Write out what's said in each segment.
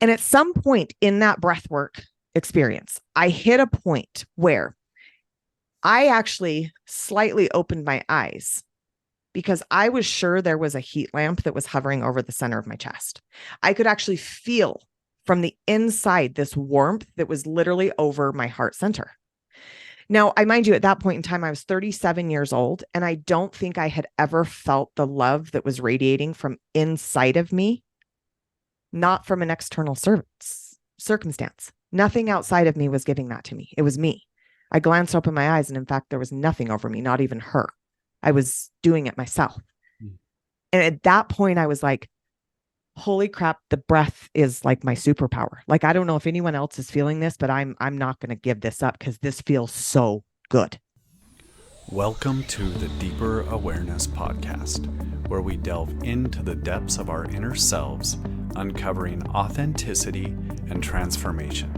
And at some point in that breathwork experience, I hit a point where I actually slightly opened my eyes because I was sure there was a heat lamp that was hovering over the center of my chest. I could actually feel from the inside this warmth that was literally over my heart center. Now, I mind you, at that point in time, I was 37 years old, and I don't think I had ever felt the love that was radiating from inside of me, not from an external circumstance. Nothing outside of me was giving that to me. It was me. I glanced open my eyes, and in fact, there was nothing over me, not even her. I was doing it myself. And at that point, I was like, holy crap, the breath is like my superpower. Like, I don't know if anyone else is feeling this, but I'm not going to give this up because this feels so good. Welcome to the Deeper Awareness Podcast, where we delve into the depths of our inner selves, uncovering authenticity and transformation.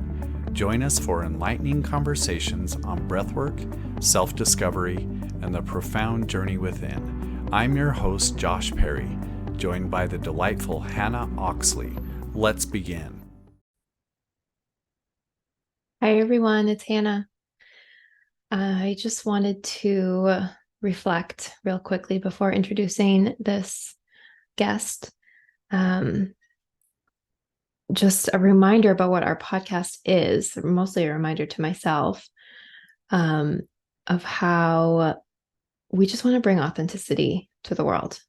Join us for enlightening conversations on breathwork, self-discovery, and the profound journey within. I'm your host, Josh Perry, joined by the delightful Hannah Oxley. Let's begin. Hi, everyone. It's Hannah. I just wanted to reflect real quickly before introducing this guest. Just a reminder about what our podcast is, mostly a reminder to myself of how we just want to bring authenticity to the world.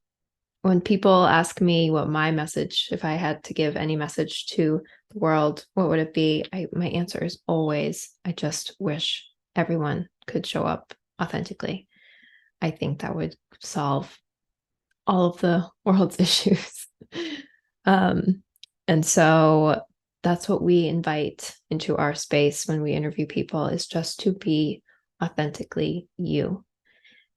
When people ask me what my message, if I had to give any message to the world, what would it be? My answer is always, I just wish everyone could show up authentically. I think that would solve all of the world's issues. And so that's what we invite into our space when we interview people, is just to be authentically you.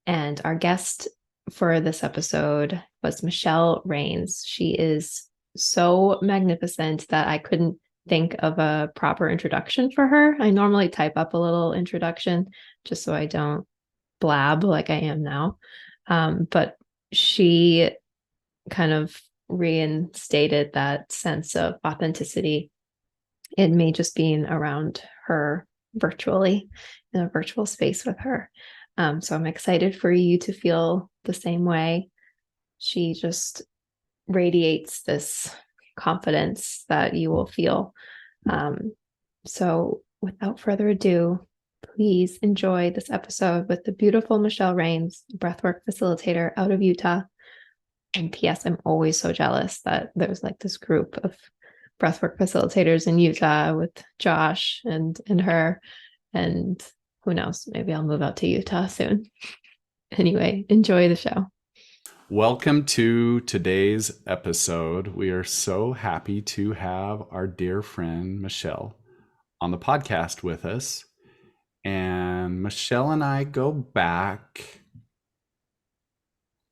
And our guest for this episode was Michelle Rains. She is so magnificent that I couldn't think of a proper introduction for her. I normally type up a little introduction just so I don't blab like I am now. But she kind of reinstated that sense of authenticity in me just being around her virtually in a virtual space with her. So I'm excited for you to feel the same way. She just radiates this confidence that you will feel. So without further ado, please enjoy this episode with the beautiful Michelle Rains, breathwork facilitator out of Utah. And P.S., I'm always so jealous that there's like this group of breathwork facilitators in Utah with Josh and her, and who knows, maybe I'll move out to Utah soon. Anyway, enjoy the show. Welcome to today's episode. We are so happy to have our dear friend Michelle on the podcast with us. And Michelle and I go back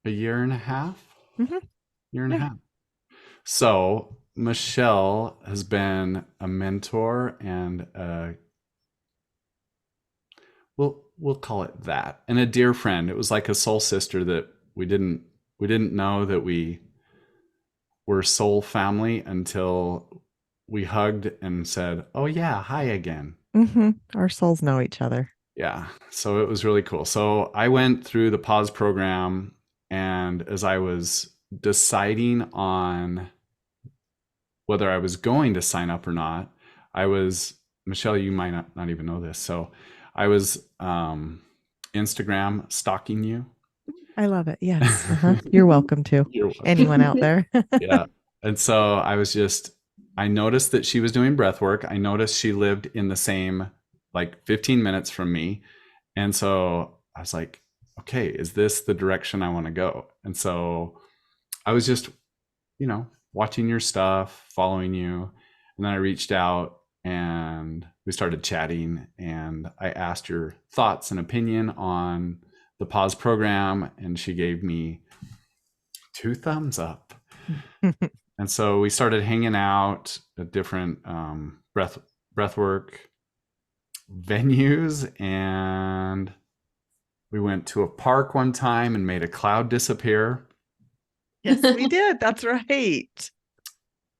a year and a half. Year and a half. So Michelle has been a mentor and we'll call it that, and a dear friend. It was like a soul sister that we didn't know that we were soul family until we hugged and said, "Oh yeah, hi again." Our souls know each other. Yeah. So it was really cool. So I went through the pause program, and as I was deciding on whether I was going to sign up or not, Michelle, you might not even know this. So I was Instagram stalking you. I love it. Yes. You're welcome to. You're welcome. Anyone out there. Yeah. And so I noticed that she was doing breath work. I noticed she lived in the same, like 15 minutes from me. And so I was like, okay, is this the direction I want to go? And so I was just, watching your stuff, following you. And then I reached out and we started chatting, and I asked your thoughts and opinion on the pause program, and she gave me 2 thumbs up. And so we started hanging out at different breathwork venues, and we went to a park one time and made a cloud disappear. Yes, we did. That's right.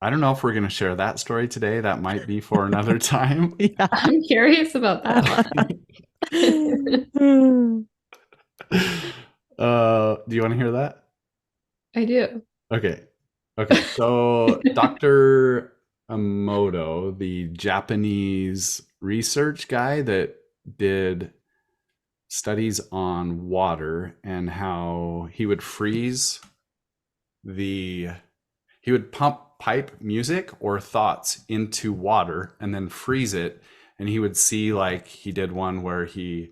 I don't know if we're going to share that story today. That might be for another time. Yeah. I'm curious about that one. Do you want to hear that? I do. Okay. Okay. So Dr. Emoto, the Japanese research guy that did studies on water and how he would freeze the he would pump pipe music or thoughts into water and then freeze it, and he would see, like, he did one where he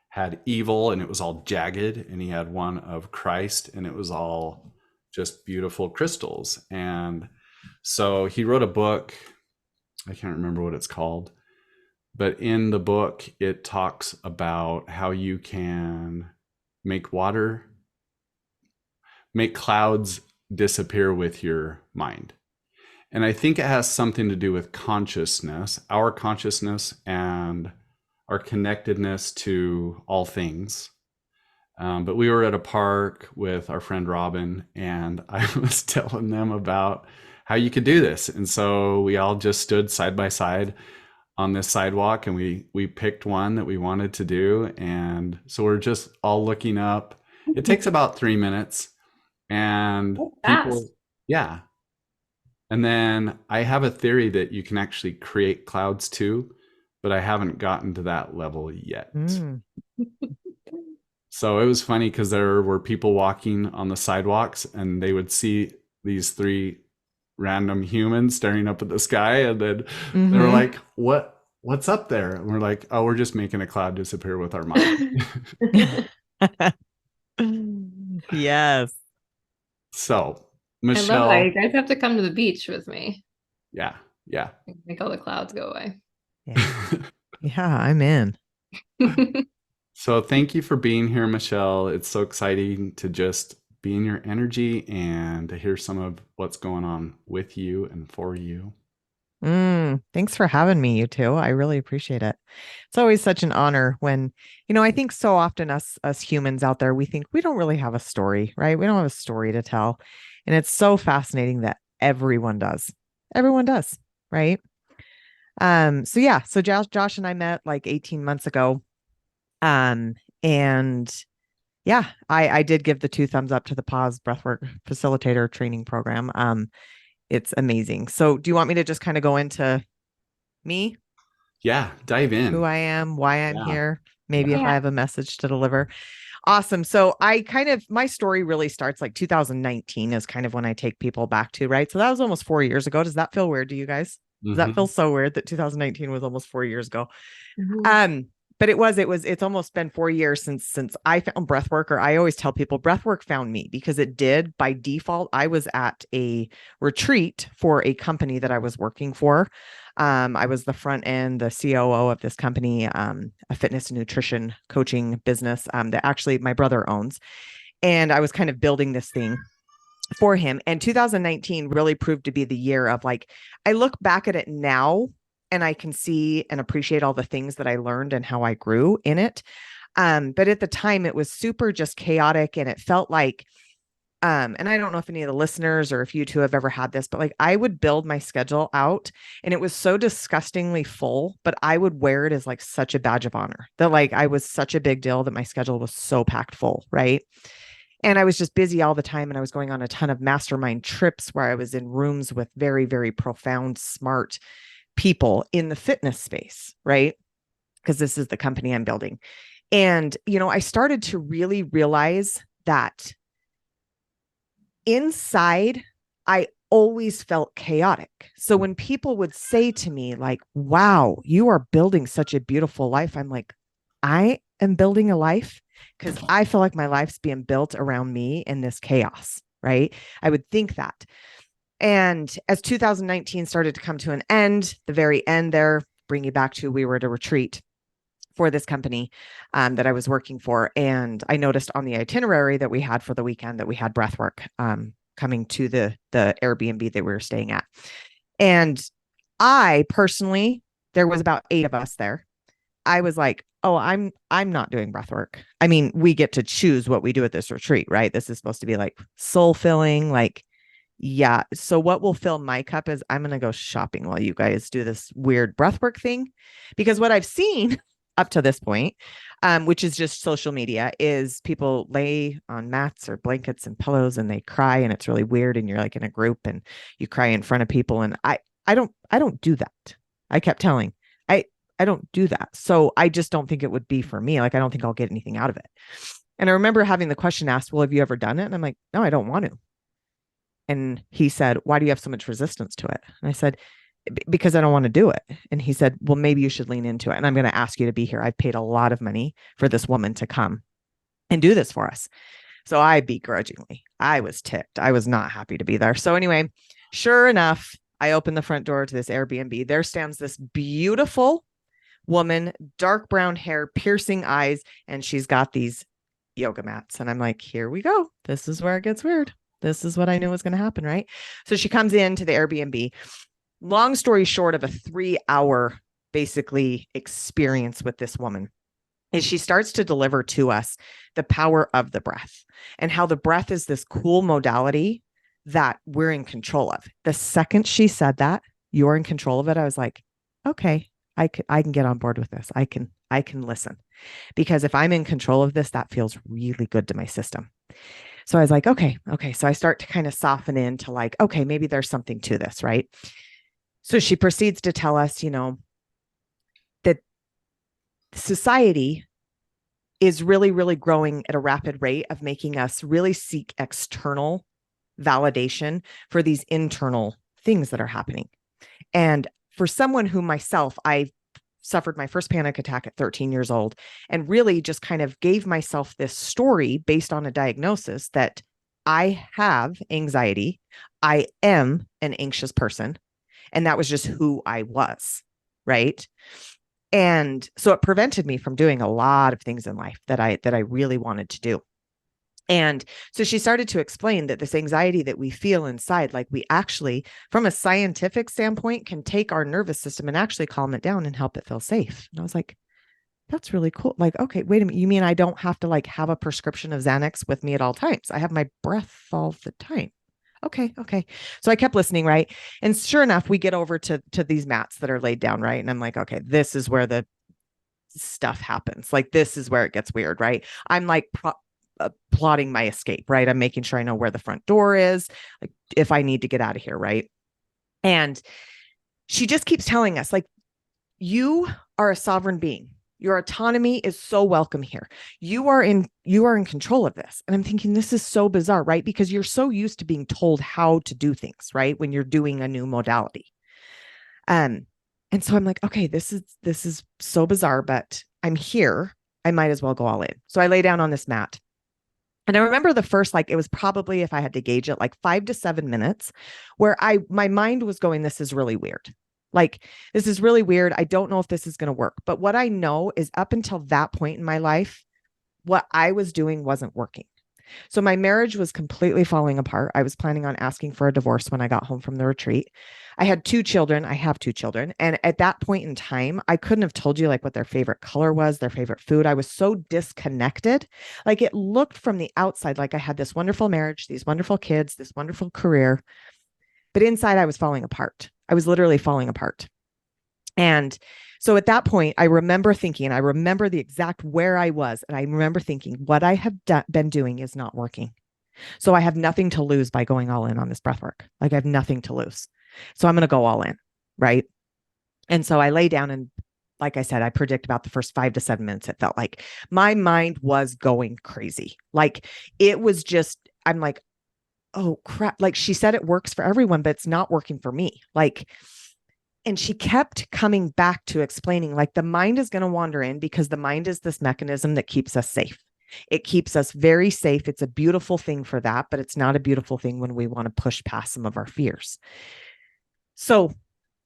had evil and it was all jagged, and he had one of Christ and it was all just beautiful crystals. And so he wrote a book, I can't remember what it's called, but in the book it talks about how you can make clouds disappear with your mind. And I think it has something to do with consciousness, our consciousness, and our connectedness to all things. But we were at a park with our friend Robin, and I was telling them about how you could do this. And so we all just stood side by side on this sidewalk, and we picked one that we wanted to do. And so we're just all looking up. It takes about 3 minutes, and people, yeah. And then I have a theory that you can actually create clouds too, but I haven't gotten to that level yet. So it was funny because there were people walking on the sidewalks and they would see these 3 random humans staring up at the sky, and then they were like, what's up there? And we're like, oh, we're just making a cloud disappear with our mind. Yes. So I Michelle, love that. You guys have to come to the beach with me. yeah. Make all the clouds go away. Yeah, I'm in. So thank you for being here, Michelle. It's so exciting to just be in your energy and to hear some of what's going on with you and for you. Thanks for having me, you two. I really appreciate it. It's always such an honor when, I think so often us humans out there, we think we don't really have a story, right? We don't have a story to tell. And it's so fascinating that everyone does. Everyone does, right? So yeah, so Josh and I met like 18 months ago. And yeah, I did give the 2 thumbs up to the Pause Breathwork Facilitator training program. It's amazing. So do you want me to just kind of go into me? Yeah, dive in. Who I am, why I'm here, maybe if Yeah. I have a message to deliver. Awesome. So my story really starts like 2019 is kind of when I take people back to, right? So that was almost 4 years ago. Does that feel weird to you guys? Does that feel so weird that 2019 was almost 4 years ago? But it's almost been 4 years since I found breathwork, or I always tell people breathwork found me, because it did by default. I was at a retreat for a company that I was working for. I was the front end, the COO of this company, a fitness and nutrition coaching business that actually my brother owns. And I was kind of building this thing for him. And 2019 really proved to be the year of, like, I look back at it now and I can see and appreciate all the things that I learned and how I grew in it. But at the time it was super just chaotic, and it felt like, and I don't know if any of the listeners or if you two have ever had this, but like I would build my schedule out and it was so disgustingly full, but I would wear it as like such a badge of honor that like I was such a big deal that my schedule was so packed full. Right. And I was just busy all the time. And I was going on a ton of mastermind trips where I was in rooms with very, very profound, smart people in the fitness space. Right. Because this is the company I'm building. And, I started to really realize that inside, I always felt chaotic. So when people would say to me, like, wow, you are building such a beautiful life, I'm like, I am building a life because I feel like my life's being built around me in this chaos, right? I would think that. And as 2019 started to come to an end, the very end there, bring you back to, we were at a retreat for this company that I was working for. And I noticed on the itinerary that we had for the weekend that we had breathwork coming to the Airbnb that we were staying at. And I personally, there was about 8 of us there. I was like, oh, I'm not doing breathwork. I mean, we get to choose what we do at this retreat, right? This is supposed to be like soul filling, like, yeah. So what will fill my cup is I'm going to go shopping while you guys do this weird breathwork thing. Because what I've seen up to this point, which is just social media, is people lay on mats or blankets and pillows and they cry and it's really weird. And you're like in a group and you cry in front of people. And I don't do that. I kept telling, I don't do that. So I just don't think it would be for me. Like, I don't think I'll get anything out of it. And I remember having the question asked, well, have you ever done it? And I'm like, no, I don't want to. And he said, why do you have so much resistance to it? And I said, because I don't want to do it. And he said, well, maybe you should lean into it. And I'm going to ask you to be here. I've paid a lot of money for this woman to come and do this for us. So I begrudgingly, I was ticked. I was not happy to be there. So anyway, sure enough, I opened the front door to this Airbnb. There stands this beautiful woman, dark brown hair, piercing eyes, and she's got these yoga mats. And I'm like, here we go. This is where it gets weird. This is what I knew was going to happen, right? So she comes into the Airbnb. Long story short of a 3-hour basically experience with this woman is she starts to deliver to us the power of the breath and how the breath is this cool modality that we're in control of. The second she said that, you're in control of it, I was like, okay, I can get on board with this. I can listen, because if I'm in control of this, that feels really good to my system. So I was like, okay. So I start to kind of soften into like, okay, maybe there's something to this, right? So she proceeds to tell us, that society is really, really growing at a rapid rate of making us really seek external validation for these internal things that are happening. And for someone who myself, I suffered my first panic attack at 13 years old and really just kind of gave myself this story based on a diagnosis that I have anxiety. I am an anxious person. And that was just who I was. Right. And so it prevented me from doing a lot of things in life that I really wanted to do. And so she started to explain that this anxiety that we feel inside, like we actually, from a scientific standpoint, can take our nervous system and actually calm it down and help it feel safe. And I was like, that's really cool. Like, okay, wait a minute. You mean I don't have to like have a prescription of Xanax with me at all times? I have my breath all the time. Okay. So I kept listening, right? And sure enough, we get over to these mats that are laid down, right? And I'm like, okay, this is where the stuff happens. Like, this is where it gets weird, right? I'm like plotting my escape, right? I'm making sure I know where the front door is, like if I need to get out of here, right? And she just keeps telling us, like, you are a sovereign being. Your autonomy is so welcome here. You are in control of this. And I'm thinking, this is so bizarre, right? Because you're so used to being told how to do things, right? When you're doing a new modality. And so I'm like, okay, this is so bizarre, but I'm here. I might as well go all in. So I lay down on this mat. And I remember the first, like, it was probably, if I had to gauge it, like 5 to 7 minutes where my mind was going, this is really weird. Like, this is really weird. I don't know if this is going to work. But what I know is up until that point in my life, what I was doing wasn't working. So my marriage was completely falling apart. I was planning on asking for a divorce when I got home from the retreat. I had 2 children. I have 2 children. And at that point in time, I couldn't have told you like what their favorite color was, their favorite food. I was so disconnected. Like, it looked from the outside like I had this wonderful marriage, these wonderful kids, this wonderful career. But inside, I was falling apart. I was literally falling apart. And so at that point, I remember thinking, I remember the exact where I was. And I remember thinking, what I have been doing is not working. So I have nothing to lose by going all in on this breath work. Like, I have nothing to lose. So I'm going to go all in. Right. And so I lay down, and like I said, I predict about the first 5 to 7 minutes, it felt like my mind was going crazy. Like, it was just, I'm like, oh crap. Like, she said it works for everyone, but it's not working for me. Like, and she kept coming back to explaining, like, the mind is going to wander in because the mind is this mechanism that keeps us safe. It keeps us very safe. It's a beautiful thing for that, but it's not a beautiful thing when we want to push past some of our fears. So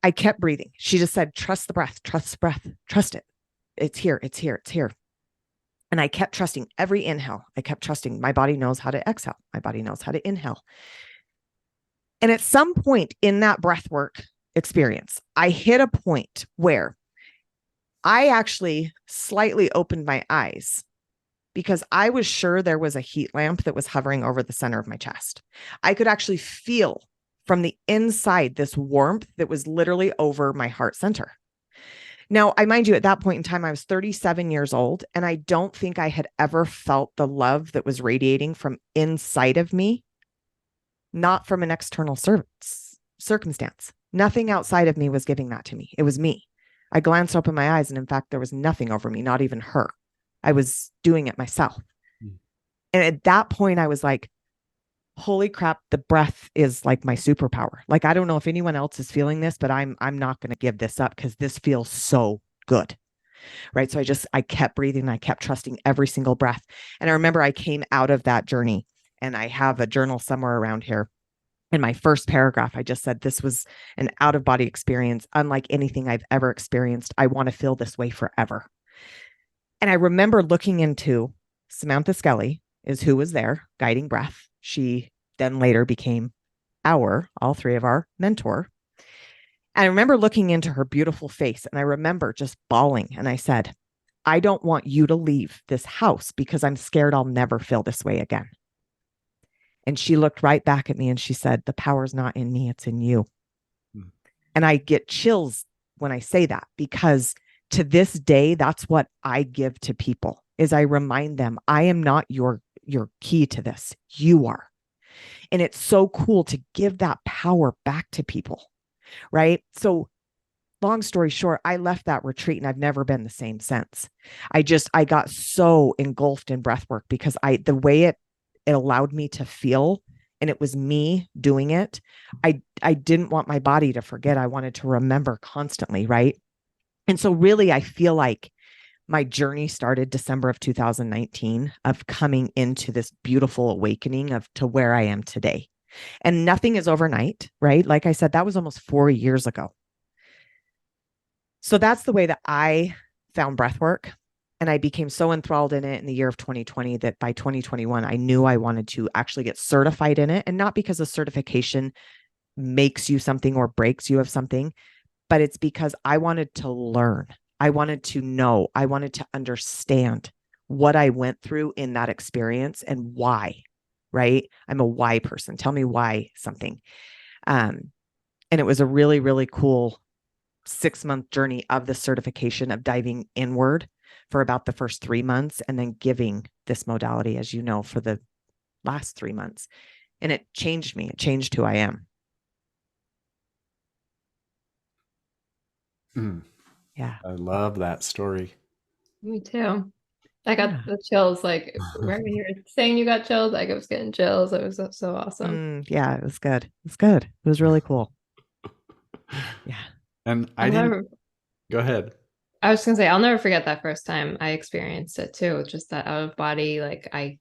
I kept breathing. She just said, trust the breath, trust the breath, trust it. It's here. It's here. It's here. And I kept trusting every inhale. I kept trusting my body knows how to exhale. My body knows how to inhale. And at some point in that breath work experience, I hit a point where I actually slightly opened my eyes because I was sure there was a heat lamp that was hovering over the center of my chest. I could actually feel from the inside this warmth that was literally over my heart center. Now, I mind you, at that point in time, I was 37 years old, and I don't think I had ever felt the love that was radiating from inside of me, not from an external circumstance. Nothing outside of me was giving that to me. It was me. I glanced open my eyes, and in fact, there was nothing over me, not even her. I was doing it myself. And at that point, I was like, holy crap, the breath is like my superpower. Like, I don't know if anyone else is feeling this, but I'm not going to give this up because this feels so good. Right. So I kept breathing and I kept trusting every single breath. And I remember I came out of that journey, and I have a journal somewhere around here. In my first paragraph, I just said, this was an out of body experience, unlike anything I've ever experienced. I want to feel this way forever. And I remember looking into Samantha Skelly is who was there guiding breath. She then later became all three of our mentor. And I remember looking into her beautiful face, and I remember just bawling. And I said, I don't want you to leave this house because I'm scared I'll never feel this way again. And she looked right back at me and she said, the power's not in me, it's in you. And I get chills when I say that, because to this day, that's what I give to people, is I remind them, I am not your key to this. You are. And it's so cool to give that power back to people, right? So long story short, I left that retreat and I've never been the same since. I got so engulfed in breath work because the way it allowed me to feel, and it was me doing it. I didn't want my body to forget. I wanted to remember constantly, right? And so really, I feel like my journey started December of 2019 of coming into this beautiful awakening to where I am today. And nothing is overnight, right? Like I said, that was almost 4 years ago. So that's the way that I found breath work. And I became so enthralled in it in the year of 2020 that by 2021, I knew I wanted to actually get certified in it. And not because a certification makes you something or breaks you of something, but it's because I wanted to learn. I wanted to know. I wanted to understand what I went through in that experience and why, right? I'm a why person. Tell me why something. And it was a really, really cool 6-month journey of the certification, of diving inward for about the first 3 months, and then giving this modality, as you know, for the last 3 months. And it changed me. It changed who I am. Yeah. I love that story. Me too. I got the chills, like right when you were saying you got chills, like I was getting chills. It was so awesome. Yeah, it was good. It was good. It was really cool. Yeah. And go ahead. I was gonna say, I'll never forget that first time I experienced it too. Just that out of body, like I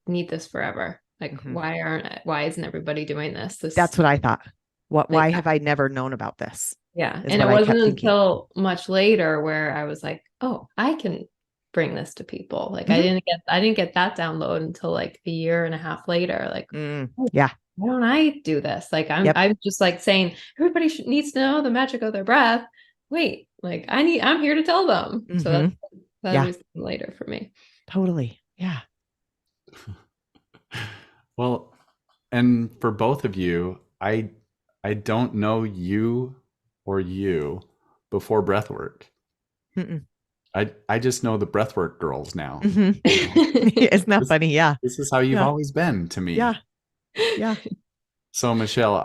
need this forever. Like, why isn't everybody doing this? That's what I thought. Why have I never known about this? Yeah. And it wasn't until much later where I was like, oh, I can bring this to people. Like I didn't get that download until like a year and a half later. Like, yeah. Why don't I do this? Like I'm just like saying everybody needs to know the magic of their breath. Wait, like I'm here to tell them. So that was later for me. Totally. Yeah. Well, and for both of you, I don't know you before breathwork. I just know the breathwork girls now. Isn't that funny? Yeah. This is how you've always been to me. Yeah. Yeah. So Michelle,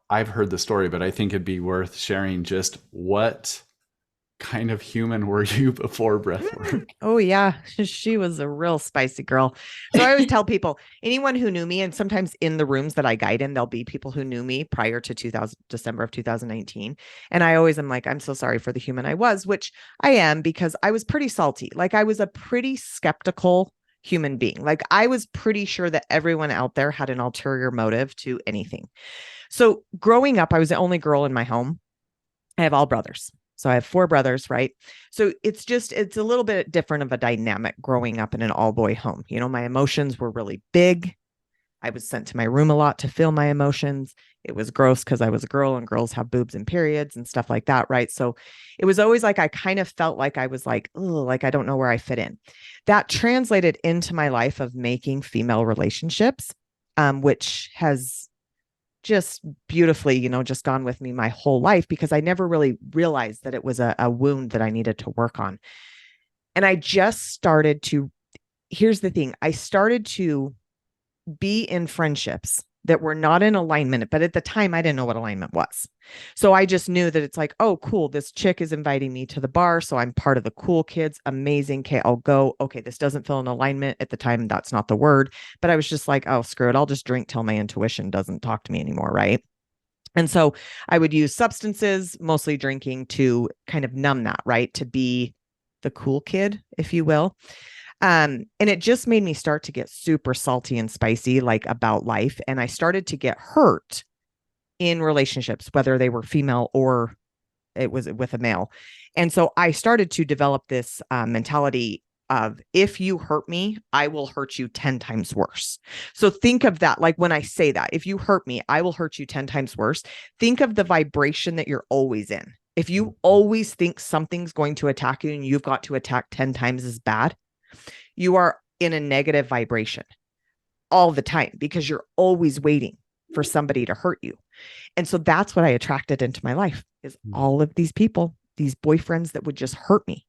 I've heard the story, but I think it'd be worth sharing just what kind of human were you before breathwork? Oh yeah, she was a real spicy girl. So I always tell people, anyone who knew me, and sometimes in the rooms that I guide in, there'll be people who knew me prior to December of 2019. And I always am like, I'm so sorry for the human I was, which I am, because I was pretty salty. Like I was a pretty skeptical human being. Like I was pretty sure that everyone out there had an ulterior motive to anything. So growing up, I was the only girl in my home. I have all brothers. So I have 4 brothers, right? So it's a little bit different of a dynamic growing up in an all boy home. You know, my emotions were really big. I was sent to my room a lot to feel my emotions. It was gross because I was a girl and girls have boobs and periods and stuff like that. Right. So it was always like, I kind of felt like I was like, oh, like I don't know where I fit in. That translated into my life of making female relationships, which has just beautifully, just gone with me my whole life, because I never really realized that it was a wound that I needed to work on. And I just started to, here's the thing, I started to be in friendships that were not in alignment, but at the time I didn't know what alignment was. So I just knew that it's like, oh, cool, this chick is inviting me to the bar, so I'm part of the cool kids. Amazing. Okay, I'll go. Okay, this doesn't feel in alignment. At the time, that's not the word, but I was just like, oh, screw it. I'll just drink till my intuition doesn't talk to me anymore, right? And so I would use substances, mostly drinking, to kind of numb that, right? To be the cool kid, if you will. And it just made me start to get super salty and spicy, like about life. And I started to get hurt in relationships, whether they were female or it was with a male. And so I started to develop this mentality of, if you hurt me, I will hurt you 10 times worse. So think of that. Like when I say that, if you hurt me, I will hurt you 10 times worse. Think of the vibration that you're always in. If you always think something's going to attack you and you've got to attack 10 times as bad, you are in a negative vibration all the time, because you're always waiting for somebody to hurt you. And so that's what I attracted into my life, is all of these people, these boyfriends that would just hurt me.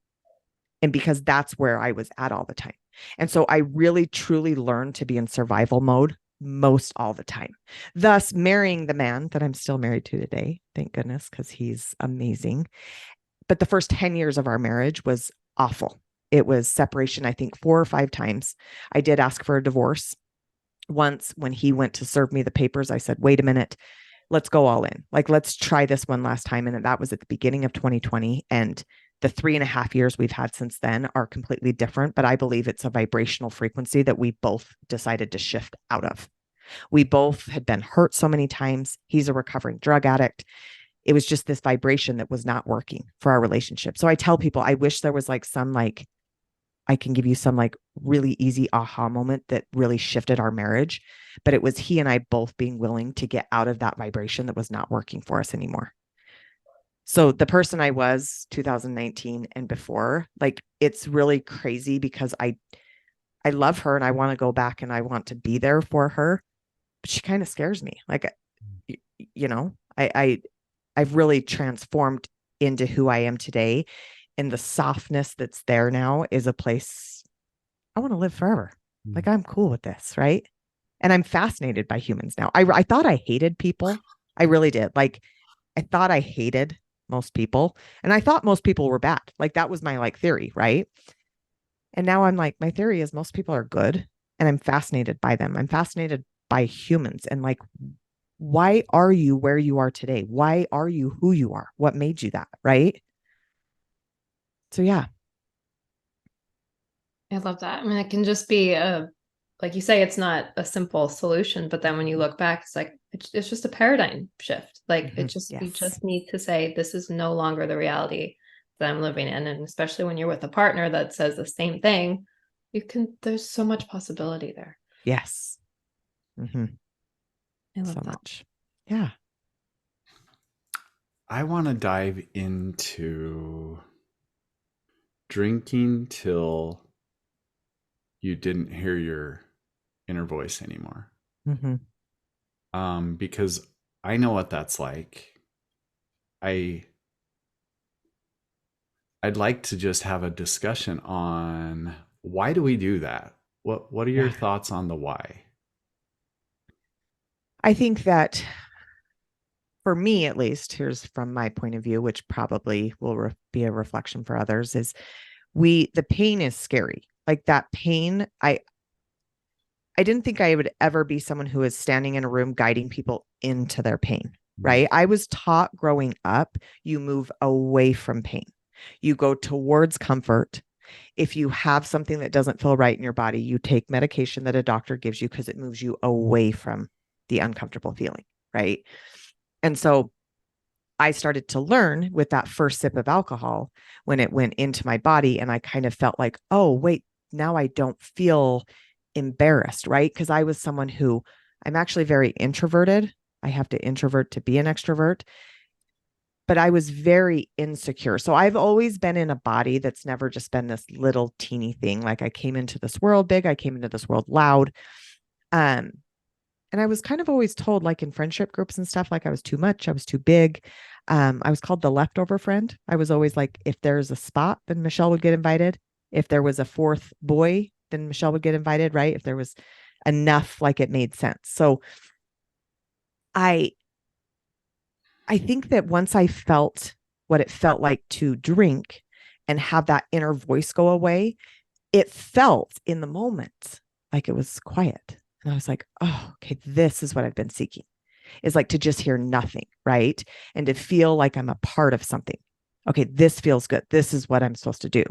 And because that's where I was at all the time. And so I really, truly learned to be in survival mode most all the time, thus marrying the man that I'm still married to today. Thank goodness, because he's amazing. But the first 10 years of our marriage was awful. It was separation, I think 4 or 5 times. I did ask for a divorce. Once, when he went to serve me the papers, I said, wait a minute, let's go all in. Like, let's try this one last time. And that was at the beginning of 2020. And the 3.5 years we've had since then are completely different. But I believe it's a vibrational frequency that we both decided to shift out of. We both had been hurt so many times. He's a recovering drug addict. It was just this vibration that was not working for our relationship. So I tell people, I wish there was like some, like, I can give you some like really easy aha moment that really shifted our marriage. But it was he and I both being willing to get out of that vibration that was not working for us anymore. So the person I was 2019 and before, like, it's really crazy, because I love her and I want to go back and I want to be there for her, but she kind of scares me. Like, I've really transformed into who I am today. And the softness that's there now is a place I want to live forever. Like, I'm cool with this, right? And I'm fascinated by humans now. I thought I hated people. I really did. Like, I thought I hated most people. And I thought most people were bad. Like, that was my like theory, right? And now I'm like, my theory is most people are good. And I'm fascinated by them. I'm fascinated by humans. And like, why are you where you are today? Why are you who you are? What made you that, right? So yeah. I love that. I mean, it can just be like you say, it's not a simple solution, but then when you look back, it's like, it's just a paradigm shift. Like you just need to say, this is no longer the reality that I'm living in. And especially when you're with a partner that says the same thing, there's so much possibility there. Yes. Mm-hmm. I love so that. much. Yeah. I want to dive into drinking till you didn't hear your inner voice anymore. Mm-hmm. Because I know what that's like. I'd like to just have a discussion on, why do we do that? What are your thoughts on the why? I think that, for me, at least, here's from my point of view, which probably will be a reflection for others, is the pain is scary. Like, that pain, I didn't think I would ever be someone who is standing in a room guiding people into their pain, right? I was taught growing up, you move away from pain. You go towards comfort. If you have something that doesn't feel right in your body, you take medication that a doctor gives you, because it moves you away from the uncomfortable feeling, right? And so I started to learn with that first sip of alcohol, when it went into my body, and I kind of felt like, oh, wait, now I don't feel embarrassed, right? Because I was someone who I'm actually very introverted. I have to introvert to be an extrovert, but I was very insecure. So I've always been in a body that's never just been this little teeny thing. Like I came into this world big, I came into this world loud. Um, and I was kind of always told, like in friendship groups and stuff, like I was too much, I was too big. I was called the leftover friend. I was always like, if there's a spot, then Michelle would get invited. If there was a fourth boy, then Michelle would get invited, right? If there was enough, like it made sense. So I I think that once I felt what it felt like to drink and have that inner voice go away, it felt in the moment like it was quiet. And I was like, oh, okay, this is what I've been seeking, is like to just hear nothing, right? And to feel like I'm a part of something. Okay, this feels good. This is what I'm supposed to do,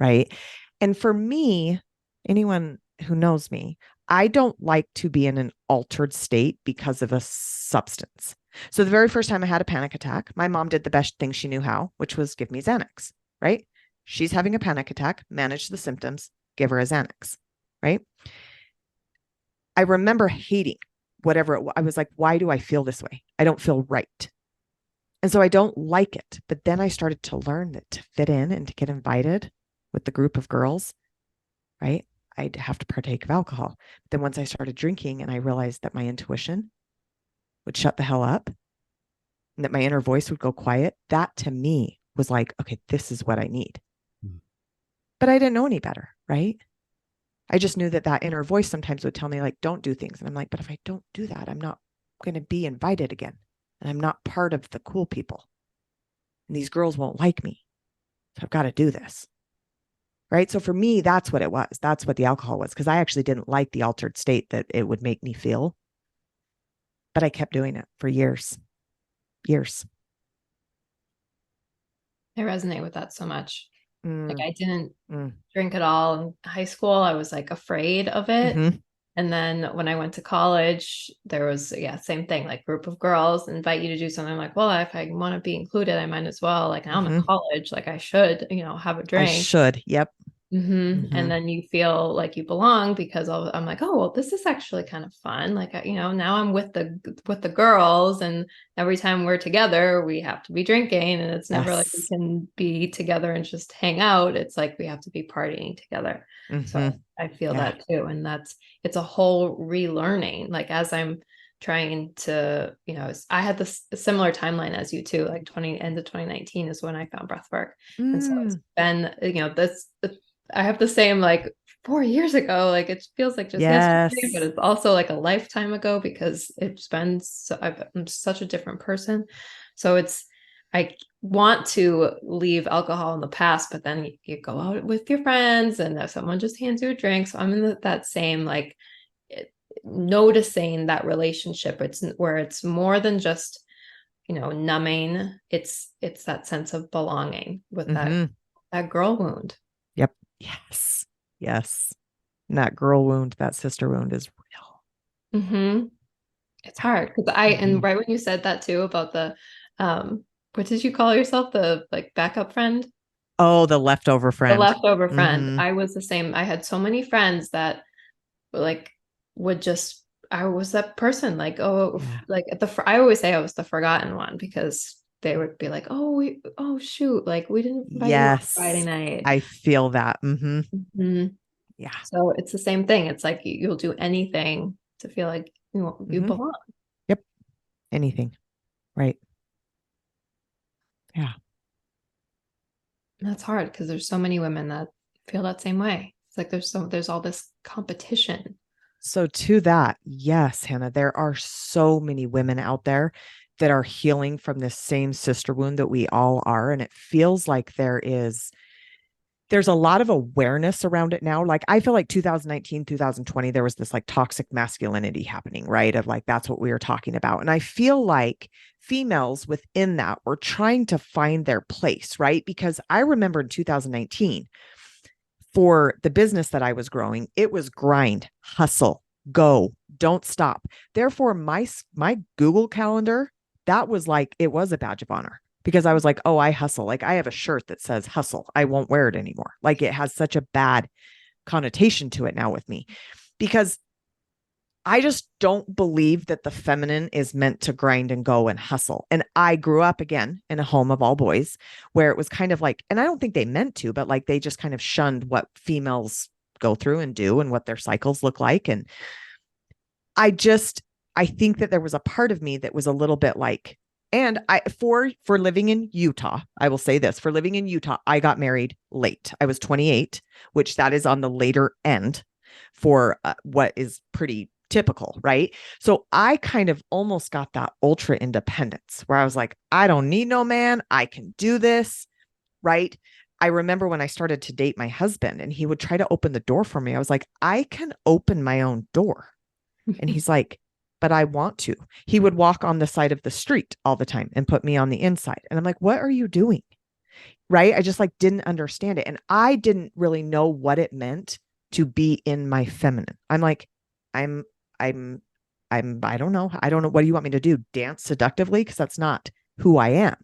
right? And for me, anyone who knows me, I don't like to be in an altered state because of a substance. So the very first time I had a panic attack, my mom did the best thing she knew how, which was give me Xanax, right? She's having a panic attack, manage the symptoms, give her a Xanax, right? I remember hating whatever it was. I was like, why do I feel this way? I don't feel right. And so I don't like it. But then I started to learn that to fit in and to get invited with the group of girls, right? I'd have to partake of alcohol. But then once I started drinking and I realized that my intuition would shut the hell up and that my inner voice would go quiet, that to me was like, okay, this is what I need. But I didn't know any better, right? I just knew that that inner voice sometimes would tell me like, don't do things. And I'm like, but if I don't do that, I'm not going to be invited again. And I'm not part of the cool people. And these girls won't like me. So I've got to do this. Right. So for me, that's what it was. That's what the alcohol was. Because I actually didn't like the altered state that it would make me feel. But I kept doing it for years. Years. I resonate with that so much. Like Mm, I didn't mm, drink at all in high school. I was like afraid of it. mhm. And then when I went to college, there was, yeah, same thing, like group of girls invite you to do something. I'm like, well, if I want to be included, I might as well. Like now I'm in Mhm. college, like I should, have a I drink. should. Yep. And Mhm. then you feel like you belong because I'm like, oh, well, this is actually kind of fun. Like, now I'm with the girls, and every time we're together, we have to be drinking, and it's never like we Yes. can be together and just hang out. It's like we have to be partying together. So Mhm. I feel Yeah. that too, and it's a whole relearning. Like as I'm trying to, I had this similar timeline as you too. Like end of 2019 is when I found breathwork, and so it's Mm. been, this. I have the same like 4 years ago. Like it feels like just yesterday, but Yes. it's also like a lifetime ago because it's been I'm such a different person. So I want to leave alcohol in the past, but then you go out with your friends and if someone just hands you a drink. So I'm in that same like noticing that relationship. It's where it's more than just, numbing. It's that sense of belonging with Mhm. that girl wound. Yep. Yes. Yes. And that girl wound, that sister wound is real. Mm-hmm. It's hard because and Mhm. right when you said that too about the, what did you call yourself? The like backup friend, Oh, the leftover the friend. leftover friend. Mhm. I was the same. I had so many friends that like would just, I was that person like, oh, Yeah. like I always say I was the forgotten one because they would be like, oh shoot, like we didn't invite you on Friday Yes. night. I feel that. Mhm. Mhm. Yeah. So it's the same thing. It's like you'll do anything to feel like you Mhm. belong. Yep. Anything. Right. Yeah. And that's hard because there's so many women that feel that same way. It's like there's all this competition. So to that, yes, Hannah, there are so many women out there that are healing from this same sister wound that we all are. And it feels like there's a lot of awareness around it now. Like I feel like 2019, 2020, there was this like toxic masculinity happening, right? Of like, that's what we were talking about. And I feel like females within that were trying to find their place, right? Because I remember in 2019, for the business that I was growing, it was grind, hustle, go, don't stop. Therefore, my Google calendar, that was like it was a badge of honor because I was like, oh, I hustle. Like I have a shirt that says hustle. I won't wear it anymore. Like it has such a bad connotation to it now with me because I just don't believe that the feminine is meant to grind and go and hustle. And I grew up again in a home of all boys where it was kind of like, and I don't think they meant to, but like they just kind of shunned what females go through and do and what their cycles look like. And I just, I think that there was a part of me that was a little bit like, and for living in Utah, I will say this, for living in Utah, I got married late. I was 28, which that is on the later end for what is pretty typical, right? So I kind of almost got that ultra independence where I was like, I don't need no man. I can do this, right? I remember when I started to date my husband and he would try to open the door for me. I was like, I can open my own door. And he's like, but I want to. He would walk on the side of the street all the time and put me on the inside. And I'm like, what are you doing? Right. I just like didn't understand it. And I didn't really know what it meant to be in my feminine. I'm like, I'm, I'm, I don't know. I don't know. What do you want me to do? Dance seductively? Because that's not who I am.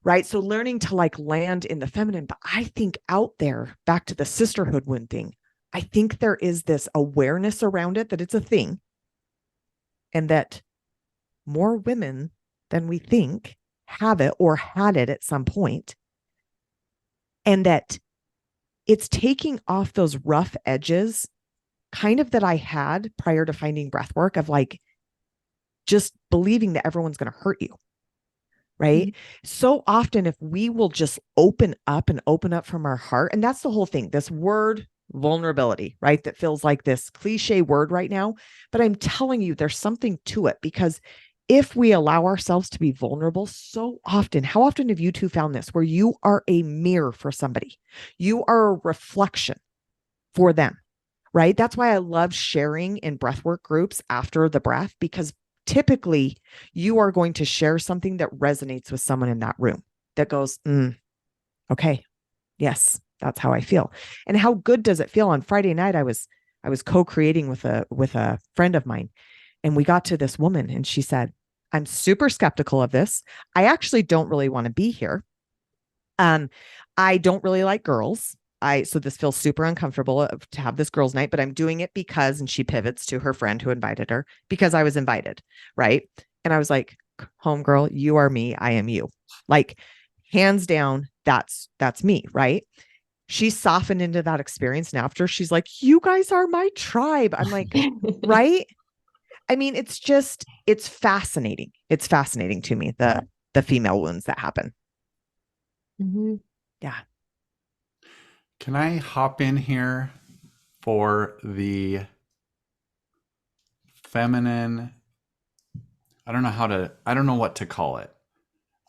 Right. So learning to like land in the feminine. But I think out there, back to the sisterhood wound thing, I think there is this awareness around it that it's a thing and that more women than we think have it or had it at some point, and that it's taking off those rough edges kind of that I had prior to finding breathwork of like just believing that everyone's going to hurt you. Right. Mm-hmm. So often, if we will just open up and open up from our heart, and that's the whole thing, this word vulnerability, right? That feels like this cliche word right now, but I'm telling you, there's something to it because if we allow ourselves to be vulnerable so often, how often have you two found this where you are a mirror for somebody? You are a reflection for them, right? That's why I love sharing in breathwork groups after the breath, because typically you are going to share something that resonates with someone in that room that goes, okay, yes, that's how I feel. And how good does it feel? On Friday night, I was co-creating with a friend of mine, and we got to this woman and she said, I'm super skeptical of this. I actually don't really want to be here. I don't really like girls. So this feels super uncomfortable to have this girls' night, but I'm doing it because, and she pivots to her friend who invited her, because I was invited. Right. And I was like, homegirl, you are me. I am you. Like, hands down, that's me. Right. She softened into that experience. And after, she's like, you guys are my tribe. I'm like, right. I mean, it's fascinating. It's fascinating to me, the female wounds that happen. Mm-hmm. Yeah. Can I hop in here for the feminine? I don't know what to call it.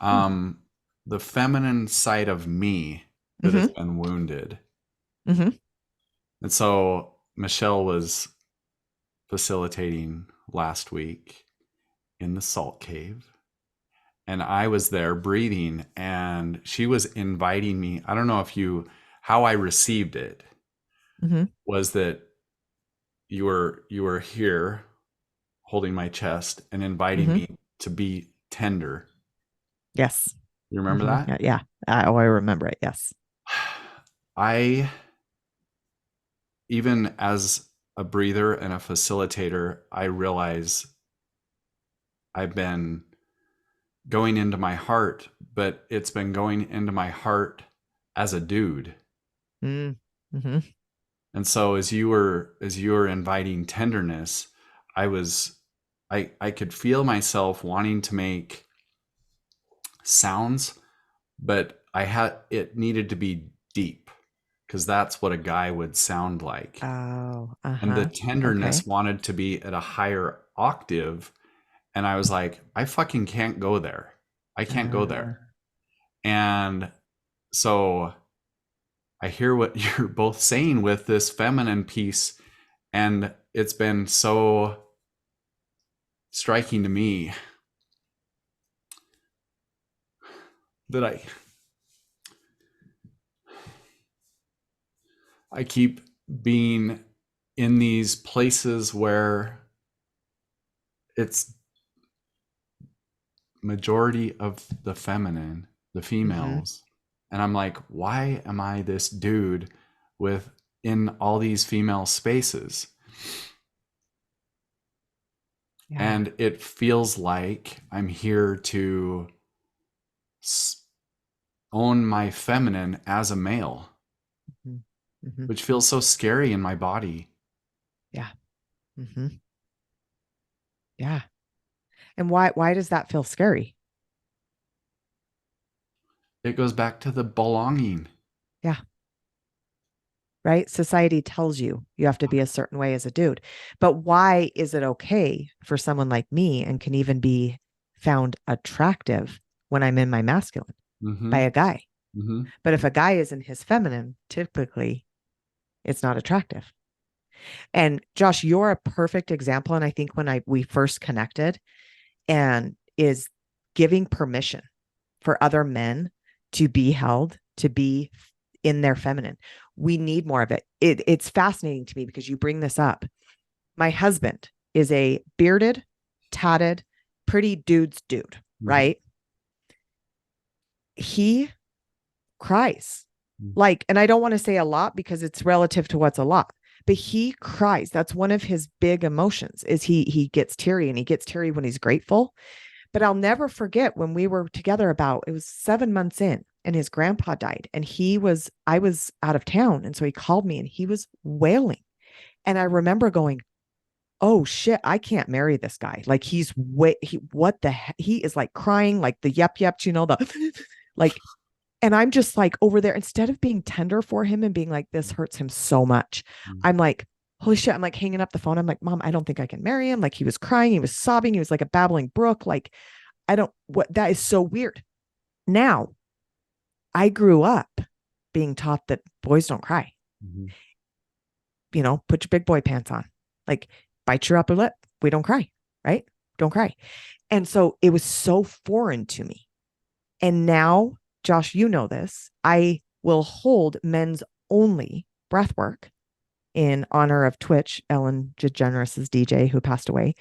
The feminine side of me that has been wounded. Mm-hmm. And so Michelle was facilitating last week in the salt cave. And I was there breathing, and she was inviting me. I don't know how I received it was that you were here holding my chest and inviting me to be tender. Yes. You remember that? Yeah. I remember it. Yes. I, even as a breather and a facilitator, I realize I've been going into my heart, but it's been going into my heart as a dude. Mm-hmm. And so as you were inviting tenderness, I could feel myself wanting to make sounds, but it needed to be deep, because that's what a guy would sound like. Oh, and the tenderness wanted to be at a higher octave. And I was like, I fucking can't go there. I can't go there. And so I hear what you're both saying with this feminine piece. And it's been so striking to me that I keep being in these places where it's majority of the feminine, the females. And I'm like, why am I this dude in all these female spaces? Yeah. And it feels like I'm here to own my feminine as a male, Mm-hmm. which feels so scary in my body. Yeah. Mm-hmm. Yeah. And why does that feel scary? It goes back to the belonging. Yeah. Right? Society tells you you have to be a certain way as a dude. But why is it okay for someone like me and can even be found attractive when I'm in my masculine by Mm-hmm. a guy? Mm-hmm. But if a guy is in his feminine, typically it's not attractive. And Josh, you're a perfect example. And I think when we first connected, and is giving permission for other men to be held, to be in their feminine. We need more of it. It's fascinating to me because you bring this up. My husband is a bearded, tatted, pretty dude's dude, Mm-hmm. right? He cries. Mm-hmm. Like, and I don't want to say a lot because it's relative to what's a lot, but he cries. That's one of his big emotions is he gets teary, and he gets teary when he's grateful. But I'll never forget when we were together it was 7 months in, and his grandpa died, and I was out of town. And so he called me and he was wailing. And I remember going, oh shit, I can't marry this guy. Like what the heck? He is like crying, like the yeps, the like, and I'm just like over there, instead of being tender for him and being like, this hurts him so much. I'm like, holy shit. I'm like hanging up the phone. I'm like, Mom, I don't think I can marry him. Like he was crying. He was sobbing. He was like a babbling brook. Like, that is so weird. Now, I grew up being taught that boys don't cry. Mm-hmm. Put your big boy pants on. Like, bite your upper lip. We don't cry, right? Don't cry. And so it was so foreign to me. And now, Josh, you know this. I will hold men's only breath work in honor of Twitch, Ellen DeGeneres' DJ who passed away.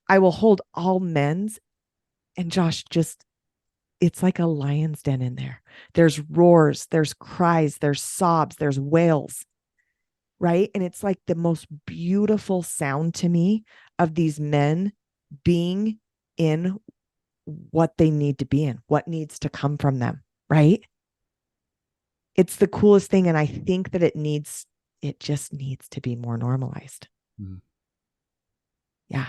I will hold all men's. And Josh, just it's like a lion's den in there. There's roars, there's cries, there's sobs, there's wails, right? And it's like the most beautiful sound to me of these men being in what they need to be in, what needs to come from them, right? It's the coolest thing. And I think that it just needs to be more normalized. Mm-hmm. Yeah.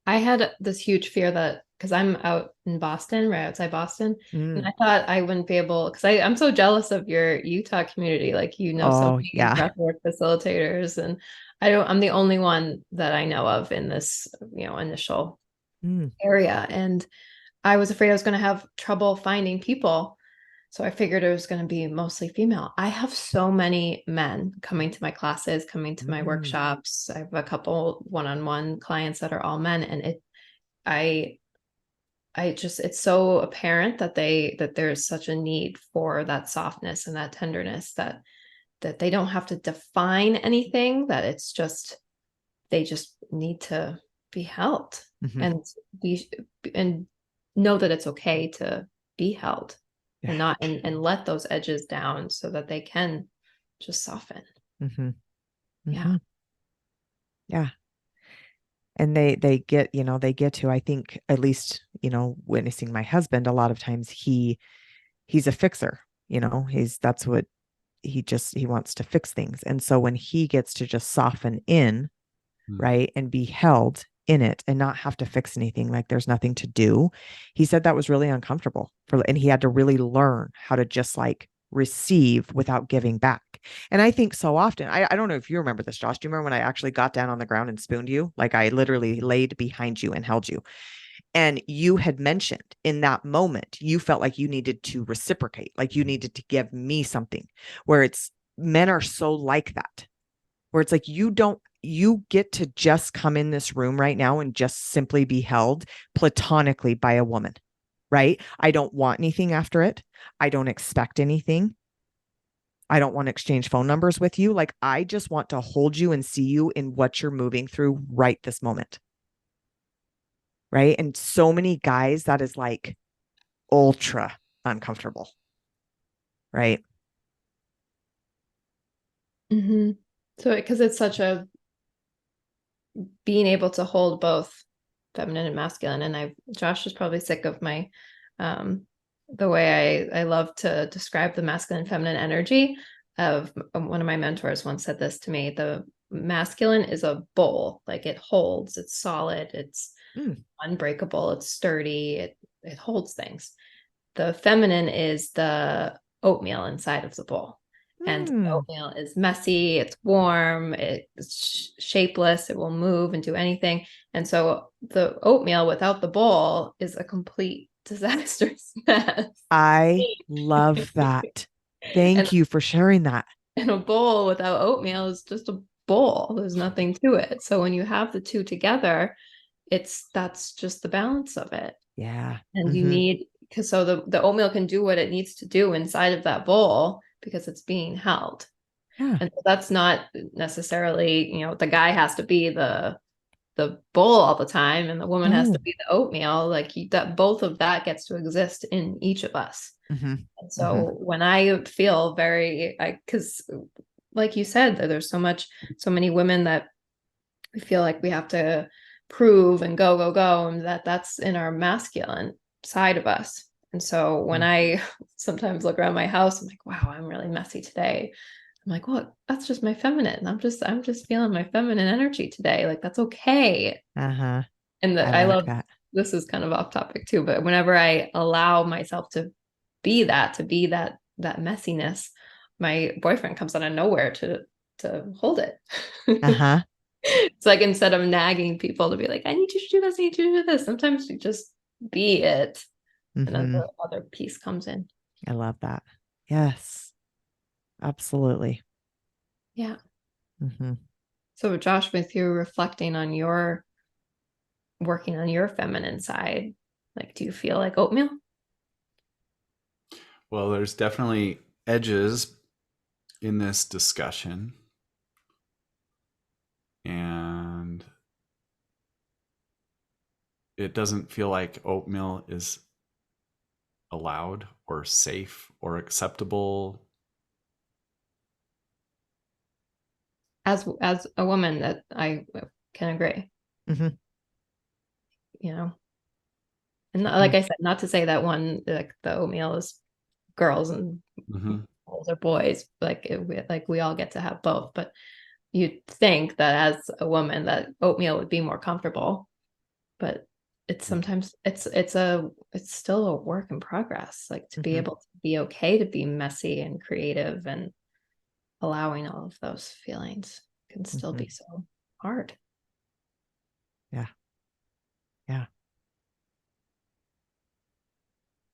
I had this huge fear that because I'm out in Boston, right outside Boston, and I thought I wouldn't be able because I'm so jealous of your Utah community. Like so many yeah. breathwork facilitators, and I'm the only one that I know of in this initial area, and I was afraid I was going to have trouble finding people. So I figured it was going to be mostly female. I have so many men coming to my classes, coming to my workshops. I have a couple one-on-one clients that are all men, and it's so apparent that there's such a need for that softness and that tenderness that they don't have to define anything, that it's just they just need to be held and be and know that it's okay to be held and not and let those edges down so that they can just soften. Yeah. Yeah. And they get, they get to, I think, at least, witnessing my husband, a lot of times he's a fixer, that's what he wants to fix things. And so when he gets to just soften in, right, and be held in it and not have to fix anything, like there's nothing to do, he said that was really uncomfortable and he had to really learn how to just like receive without giving back. And I think so often, I don't know if you remember this, Josh. Do you remember when I actually got down on the ground and spooned you? Like I literally laid behind you and held you. And you had mentioned in that moment, you felt like you needed to reciprocate, like you needed to give me something, where men are so like that, where it's like, you get to just come in this room right now and just simply be held platonically by a woman, right? I don't want anything after it. I don't expect anything. I don't want to exchange phone numbers with you. Like, I just want to hold you and see you in what you're moving through right this moment. Right. And so many guys, that is like ultra uncomfortable. Right. So because it's such a being able to hold both feminine and masculine. And Josh is probably sick of my, the way I love to describe the masculine and feminine energy of one of my mentors once said this to me. The masculine is a bowl, like it holds, it's solid, it's unbreakable, it's sturdy, it holds things. The feminine is the oatmeal inside of the bowl. And the oatmeal is messy, it's warm, it's shapeless, it will move and do anything. And so the oatmeal without the bowl is a complete disastrous mess. I love that. Thank you for sharing that. And a bowl without oatmeal is just a bowl. There's nothing to it. So when you have the two together, that's just the balance of it. Yeah. And you need, because so the oatmeal can do what it needs to do inside of that bowl because it's being held. Yeah. And so that's not necessarily, the guy has to be the bowl all the time and the woman has to be the oatmeal. Like that, both of that gets to exist in each of us. And so when I feel because like you said, there's so many women that we feel like we have to prove and go, and that's in our masculine side of us. And so when I sometimes look around my house, I'm like, wow, I'm really messy today. I'm like, well, that's just my feminine. I'm just feeling my feminine energy today. Like, that's okay. And I love that. This is kind of off topic too, but whenever I allow myself to be that messiness, my boyfriend comes out of nowhere to hold it. It's like, instead of nagging people to be like, I need you to do this, I need you to do this, sometimes you just be it. And then the other piece comes in. I love that. Yes, absolutely. Yeah. So Josh, with you reflecting on working on your feminine side, like, do you feel like oatmeal? Well, there's definitely edges in this discussion. And it doesn't feel like oatmeal is allowed or safe or acceptable. As a woman, that I can agree. And like I said, not to say that one, like the oatmeal is girls and girls are boys, like we all get to have both, but you'd think that as a woman that oatmeal would be more comfortable, but it's sometimes it's still a work in progress, like to be able to be okay to be messy and creative and allowing all of those feelings can still be so hard. Yeah.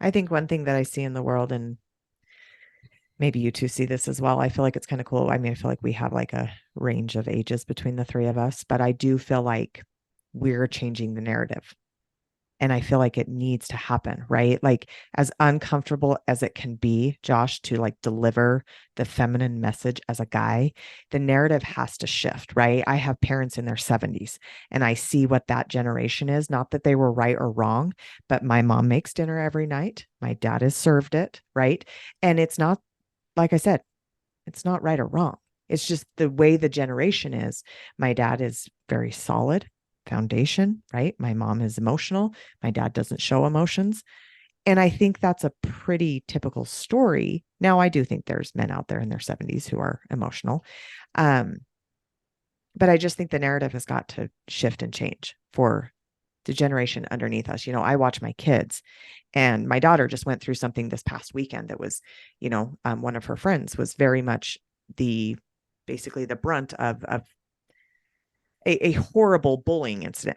I think one thing that I see in the world, and maybe you two see this as well, I feel like it's kind of cool. I mean, I feel like we have like a range of ages between the three of us, but I do feel like we're changing the narrative. And I feel like it needs to happen, right? Like, as uncomfortable as it can be, Josh, to like deliver the feminine message as a guy, the narrative has to shift, right? I have parents in their 70s and I see what that generation is. Not that they were right or wrong, but my mom makes dinner every night. My dad has served it, right? And it's not, like I said, it's not right or wrong. It's just the way the generation is. My dad is very solid foundation, right? My mom is emotional. My dad doesn't show emotions. And I think that's a pretty typical story. Now, I do think there's men out there in their 70s who are emotional. But I just think the narrative has got to shift and change for the generation underneath us. I watch my kids, and my daughter just went through something this past weekend that was, one of her friends was very much basically the brunt of a horrible bullying incident.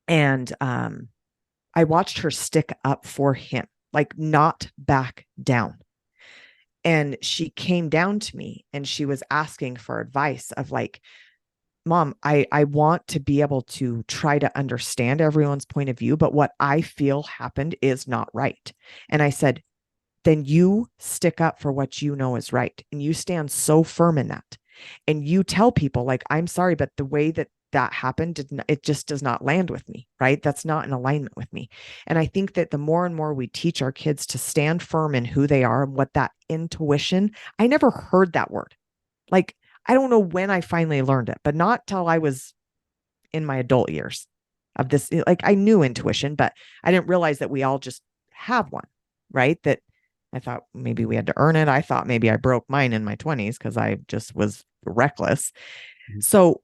And I watched her stick up for him, like not back down. And she came down to me and she was asking for advice of like, Mom, I want to be able to try to understand everyone's point of view, but what I feel happened is not right. And I said, then you stick up for what you know is right. And you stand so firm in that. And you tell people like, I'm sorry, but the way that happened, it just does not land with me, right? That's not in alignment with me. And I think that the more and more we teach our kids to stand firm in who they are and what that intuition, I never heard that word. Like, I don't know when I finally learned it, but not till I was in my adult years of this. Like I knew intuition, but I didn't realize that we all just have one, right? That I thought maybe we had to earn it. I thought maybe I broke mine in my 20s because I just was reckless. So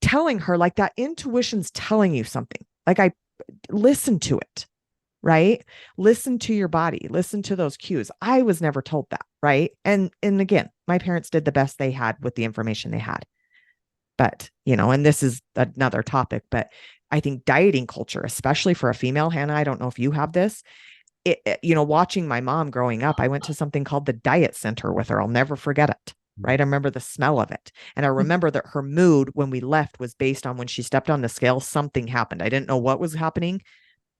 telling her like that intuition's telling you something. Like I listen to it, right? Listen to your body, listen to those cues. I was never told that, right? And again, my parents did the best they had with the information they had. But, and this is another topic, but I think dieting culture, especially for a female, Hannah, I don't know if you have this, watching my mom growing up, I went to something called the diet center with her. I'll never forget it. Right. I remember the smell of it. And I remember that her mood when we left was based on when she stepped on the scale, something happened. I didn't know what was happening,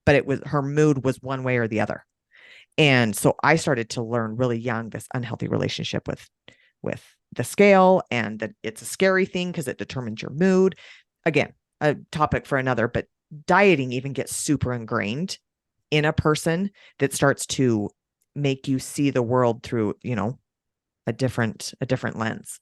but her mood was one way or the other. And so I started to learn really young this unhealthy relationship with the scale, and that it's a scary thing because it determines your mood. Again, a topic for another, but dieting even gets super ingrained in a person that starts to make you see the world through, a different lens.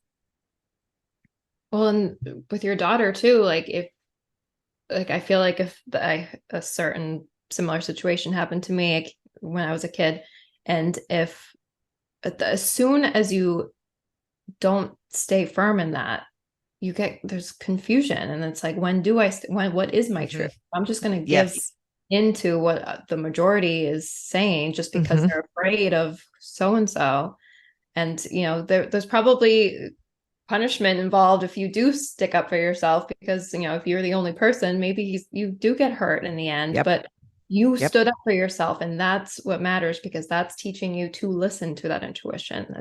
Well, and with your daughter too, I feel like if a certain similar situation happened to me when I was a kid, and if as soon as you don't stay firm in that, there's confusion, and it's like, what is my truth? I'm just going to give into what the majority is saying just because they're afraid of so and so. And there's probably punishment involved if you do stick up for yourself, because if you're the only person, maybe you do get hurt in the end. But you stood up for yourself, and that's what matters, because that's teaching you to listen to that intuition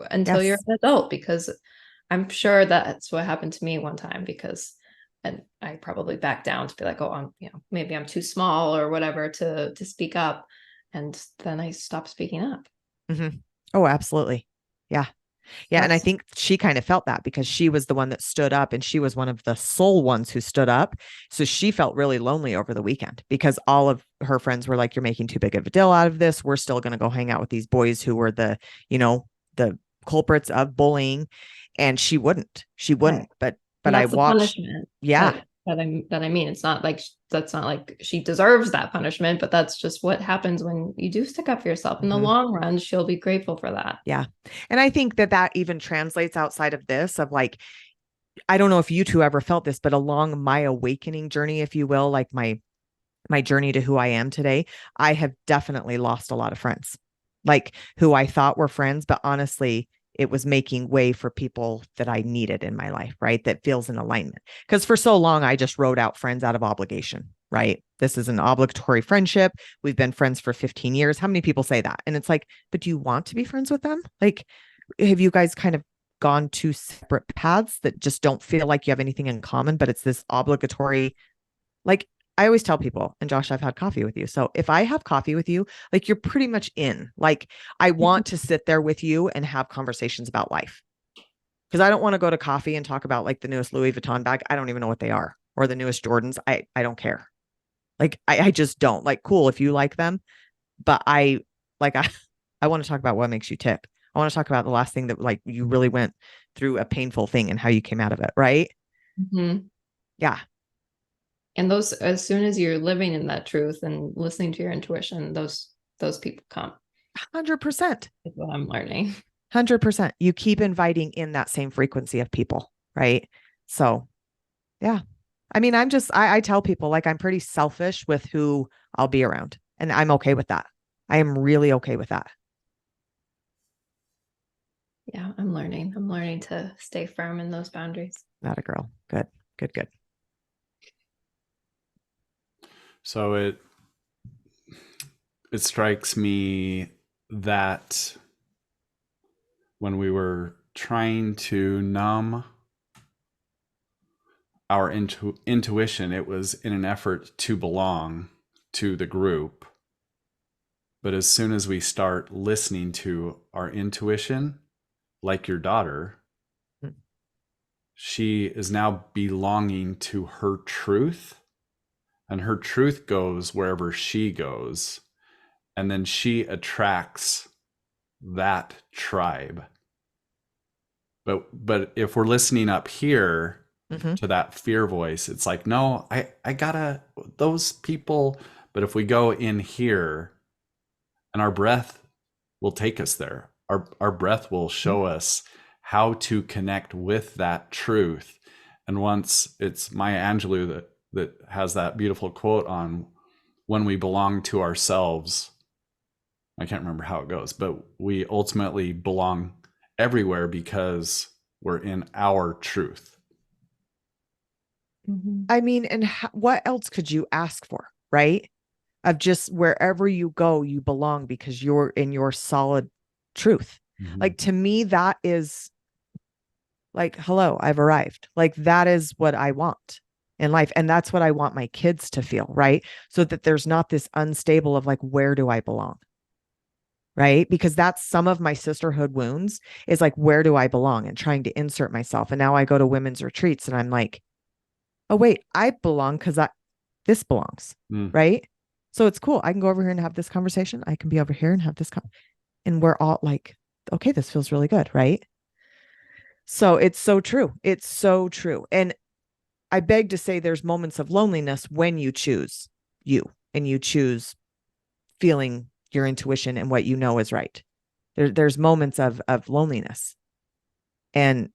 until you're an adult. Because I'm sure that's what happened to me one time, and I probably backed down to be like, oh, maybe I'm too small or whatever to speak up, and then I stopped speaking up. Oh, absolutely. Yeah. And I think she kind of felt that because she was the one that stood up, and she was one of the sole ones who stood up. So she felt really lonely over the weekend because all of her friends were like, you're making too big of a deal out of this. We're still going to go hang out with these boys who were the culprits of bullying. And she wouldn't, right. But I watched. That I mean, it's not like that's not like she deserves that punishment, but that's just what happens when you do stick up for yourself. In the long run, she'll be grateful for that. Yeah. And I think that even translates outside of this, of like, I don't know if you two ever felt this, but along my awakening journey, if you will, like my journey to who I am today, I have definitely lost a lot of friends, like who I thought were friends, but honestly, it was making way for people that I needed in my life, right? That feels in alignment. Because for so long, I just wrote out friends out of obligation, right? This is an obligatory friendship. We've been friends for 15 years. How many people say that? And it's like, but do you want to be friends with them? Like, have you guys kind of gone two separate paths that just don't feel like you have anything in common, but it's this obligatory, like, I always tell people, and Josh, I've had coffee with you. So if I have coffee with you, like you're pretty much in. Like I want to sit there with you and have conversations about life. Because I don't want to go to coffee and talk about like the newest Louis Vuitton bag. I don't even know what they are, or the newest Jordans. I don't care. Like I just don't. Like, cool if you like them, but I want to talk about what makes you tick. I want to talk about the last thing that like you really went through a painful thing and how you came out of it, right? Yeah. And those, as soon as you're living in that truth and listening to your intuition, those people come. 100%. Is what I'm learning. 100%. You keep inviting in that same frequency of people, right? So, yeah. I mean, I tell people like I'm pretty selfish with who I'll be around, and I'm okay with that. I am really okay with that. Yeah, I'm learning. I'm learning to stay firm in those boundaries. Not a girl. Good. So it strikes me that when we were trying to numb our intuition, it was in an effort to belong to the group. But as soon as we start listening to our intuition, like your daughter, she is now belonging to her truth. And her truth goes wherever she goes. And then she attracts that tribe. But if we're listening up here, to that fear voice. It's like, no, I gotta, those people. But if we go in here, and our breath will take us there, our breath will show us how to connect with that truth. And once, it's Maya Angelou that has that beautiful quote on, when we belong to ourselves, I can't remember how it goes, but we ultimately belong everywhere because we're in our truth. I mean, and what else could you ask for, right? Of just wherever you go, you belong because you're in your solid truth. Like, to me, that is like, hello, I've arrived. Like, that is what I want in life. And that's what I want my kids to feel, right? So that there's not this unstable of like, where do I belong? Right. Because that's some of my sisterhood wounds, is like, where do I belong, and trying to insert myself. And now I go to women's retreats and I'm like, oh, wait, I belong because this belongs. Right. So it's cool. I can go over here and have this conversation. I can be over here and have this. And we're all like, okay, this feels really good. Right. So it's so true. It's so true. And I beg to say, there's moments of loneliness when you choose you and you choose feeling your intuition and what you know is right. There's moments of loneliness, and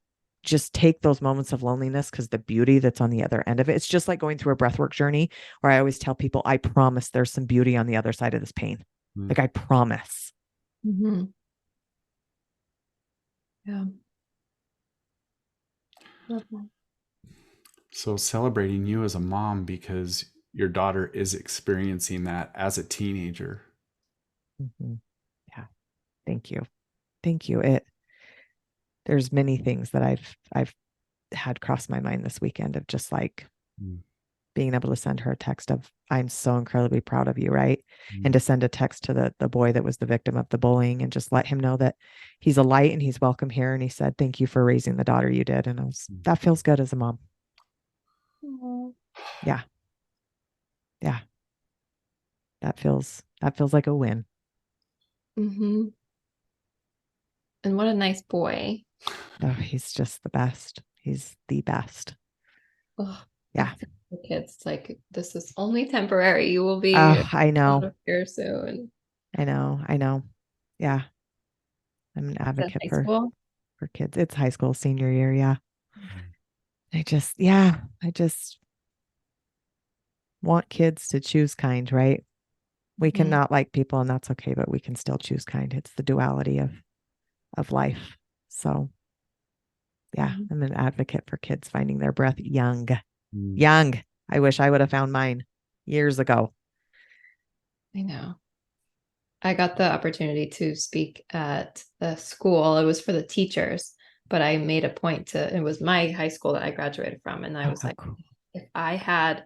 just take those moments of loneliness, because the beauty that's on the other end of it, it's just like going through a breathwork journey, where I always tell people, I promise there's some beauty on the other side of this pain. Like, I promise. Yeah. So celebrating you as a mom, because your daughter is experiencing that as a teenager. Yeah. Thank you. Thank you. There's many things that I've had cross my mind this weekend, of just like being able to send her a text of, I'm so incredibly proud of you. Right. And to send a text to the boy that was the victim of the bullying, and just let him know that he's a light and he's welcome here. And he said, thank you for raising the daughter you did. And that feels good as a mom. Yeah. Yeah. That feels like a win. And what a nice boy. Oh, he's just the best. He's the best. Oh, yeah. The kids, it's like, this is only temporary. You will be I know. out of here soon. I know. Yeah. I'm an advocate for kids. It's high school, senior year. Yeah. I just want kids to choose kind, right? We can not like people, and that's okay, but we can still choose kind. It's the duality of life. So yeah, I'm an advocate for kids finding their breath young. I wish I would have found mine years ago. I know. I got the opportunity to speak at the school. It was for the teachers, but I made a point it was my high school that I graduated from. And I was like, cool. If I had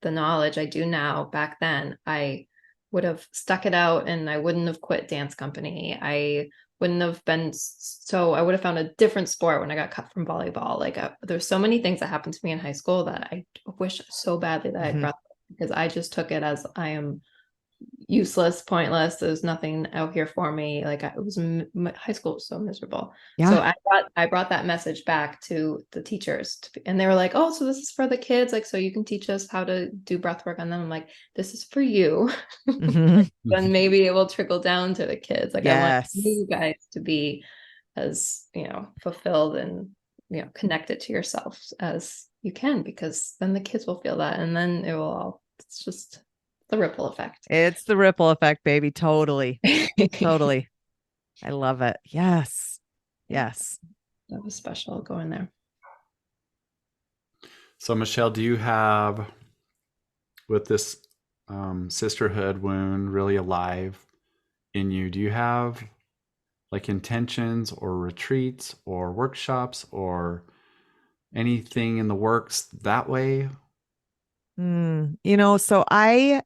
the knowledge I do now back then, I would have stuck it out, and I wouldn't have quit dance company. I wouldn't have been I would have found a different sport when I got cut from volleyball. Like, there's so many things that happened to me in high school that I wish so badly that I brought, because I just took it as, I am useless, pointless. There's nothing out here for me. Like, it was high school was so miserable. Yeah. So I brought that message back to the teachers, and they were like, "Oh, so this is for the kids, like, so you can teach us how to do breath work on them." I'm like, "This is for you." Then maybe it will trickle down to the kids. Like, I want you guys to be as, fulfilled and, connected to yourself as you can, because then the kids will feel that, and then it will all, it's just the ripple effect. It's the ripple effect, baby. Totally. Totally. I love it. Yes. Yes. That was special going there. So Michelle, do you have, with this sisterhood wound really alive in you, do you have like intentions or retreats or workshops or anything in the works that way? So I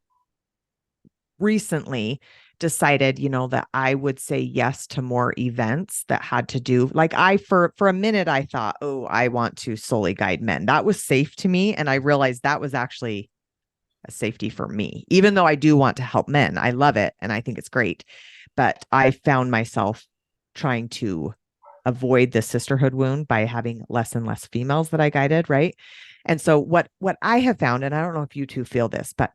recently decided, that I would say yes to more events that had to do, like, for a minute, I thought, oh, I want to solely guide men. That was safe to me. And I realized that was actually a safety for me, even though I do want to help men. I love it. And I think it's great. But I found myself trying to avoid the sisterhood wound by having less and less females that I guided, right? And so what I have found, and I don't know if you two feel this, but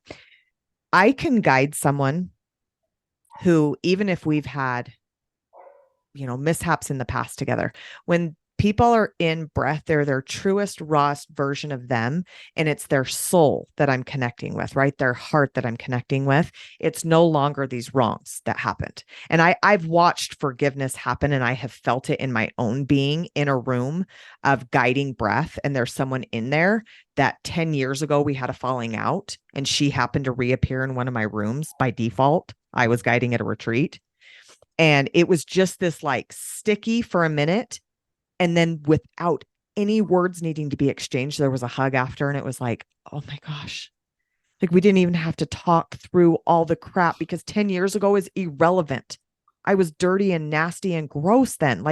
I can guide someone who, even if we've had, mishaps in the past together, when people are in breath, they're their truest, rawest version of them. And it's their soul that I'm connecting with, right? Their heart that I'm connecting with. It's no longer these wrongs that happened. And I've watched forgiveness happen, and I have felt it in my own being in a room of guiding breath. And there's someone in there that 10 years ago we had a falling out, and she happened to reappear in one of my rooms by default. I was guiding at a retreat. And it was just this like sticky for a minute. And then without any words needing to be exchanged, there was a hug after. And it was like, oh my gosh, like we didn't even have to talk through all the crap, because 10 years ago is irrelevant. I was dirty and nasty and gross then,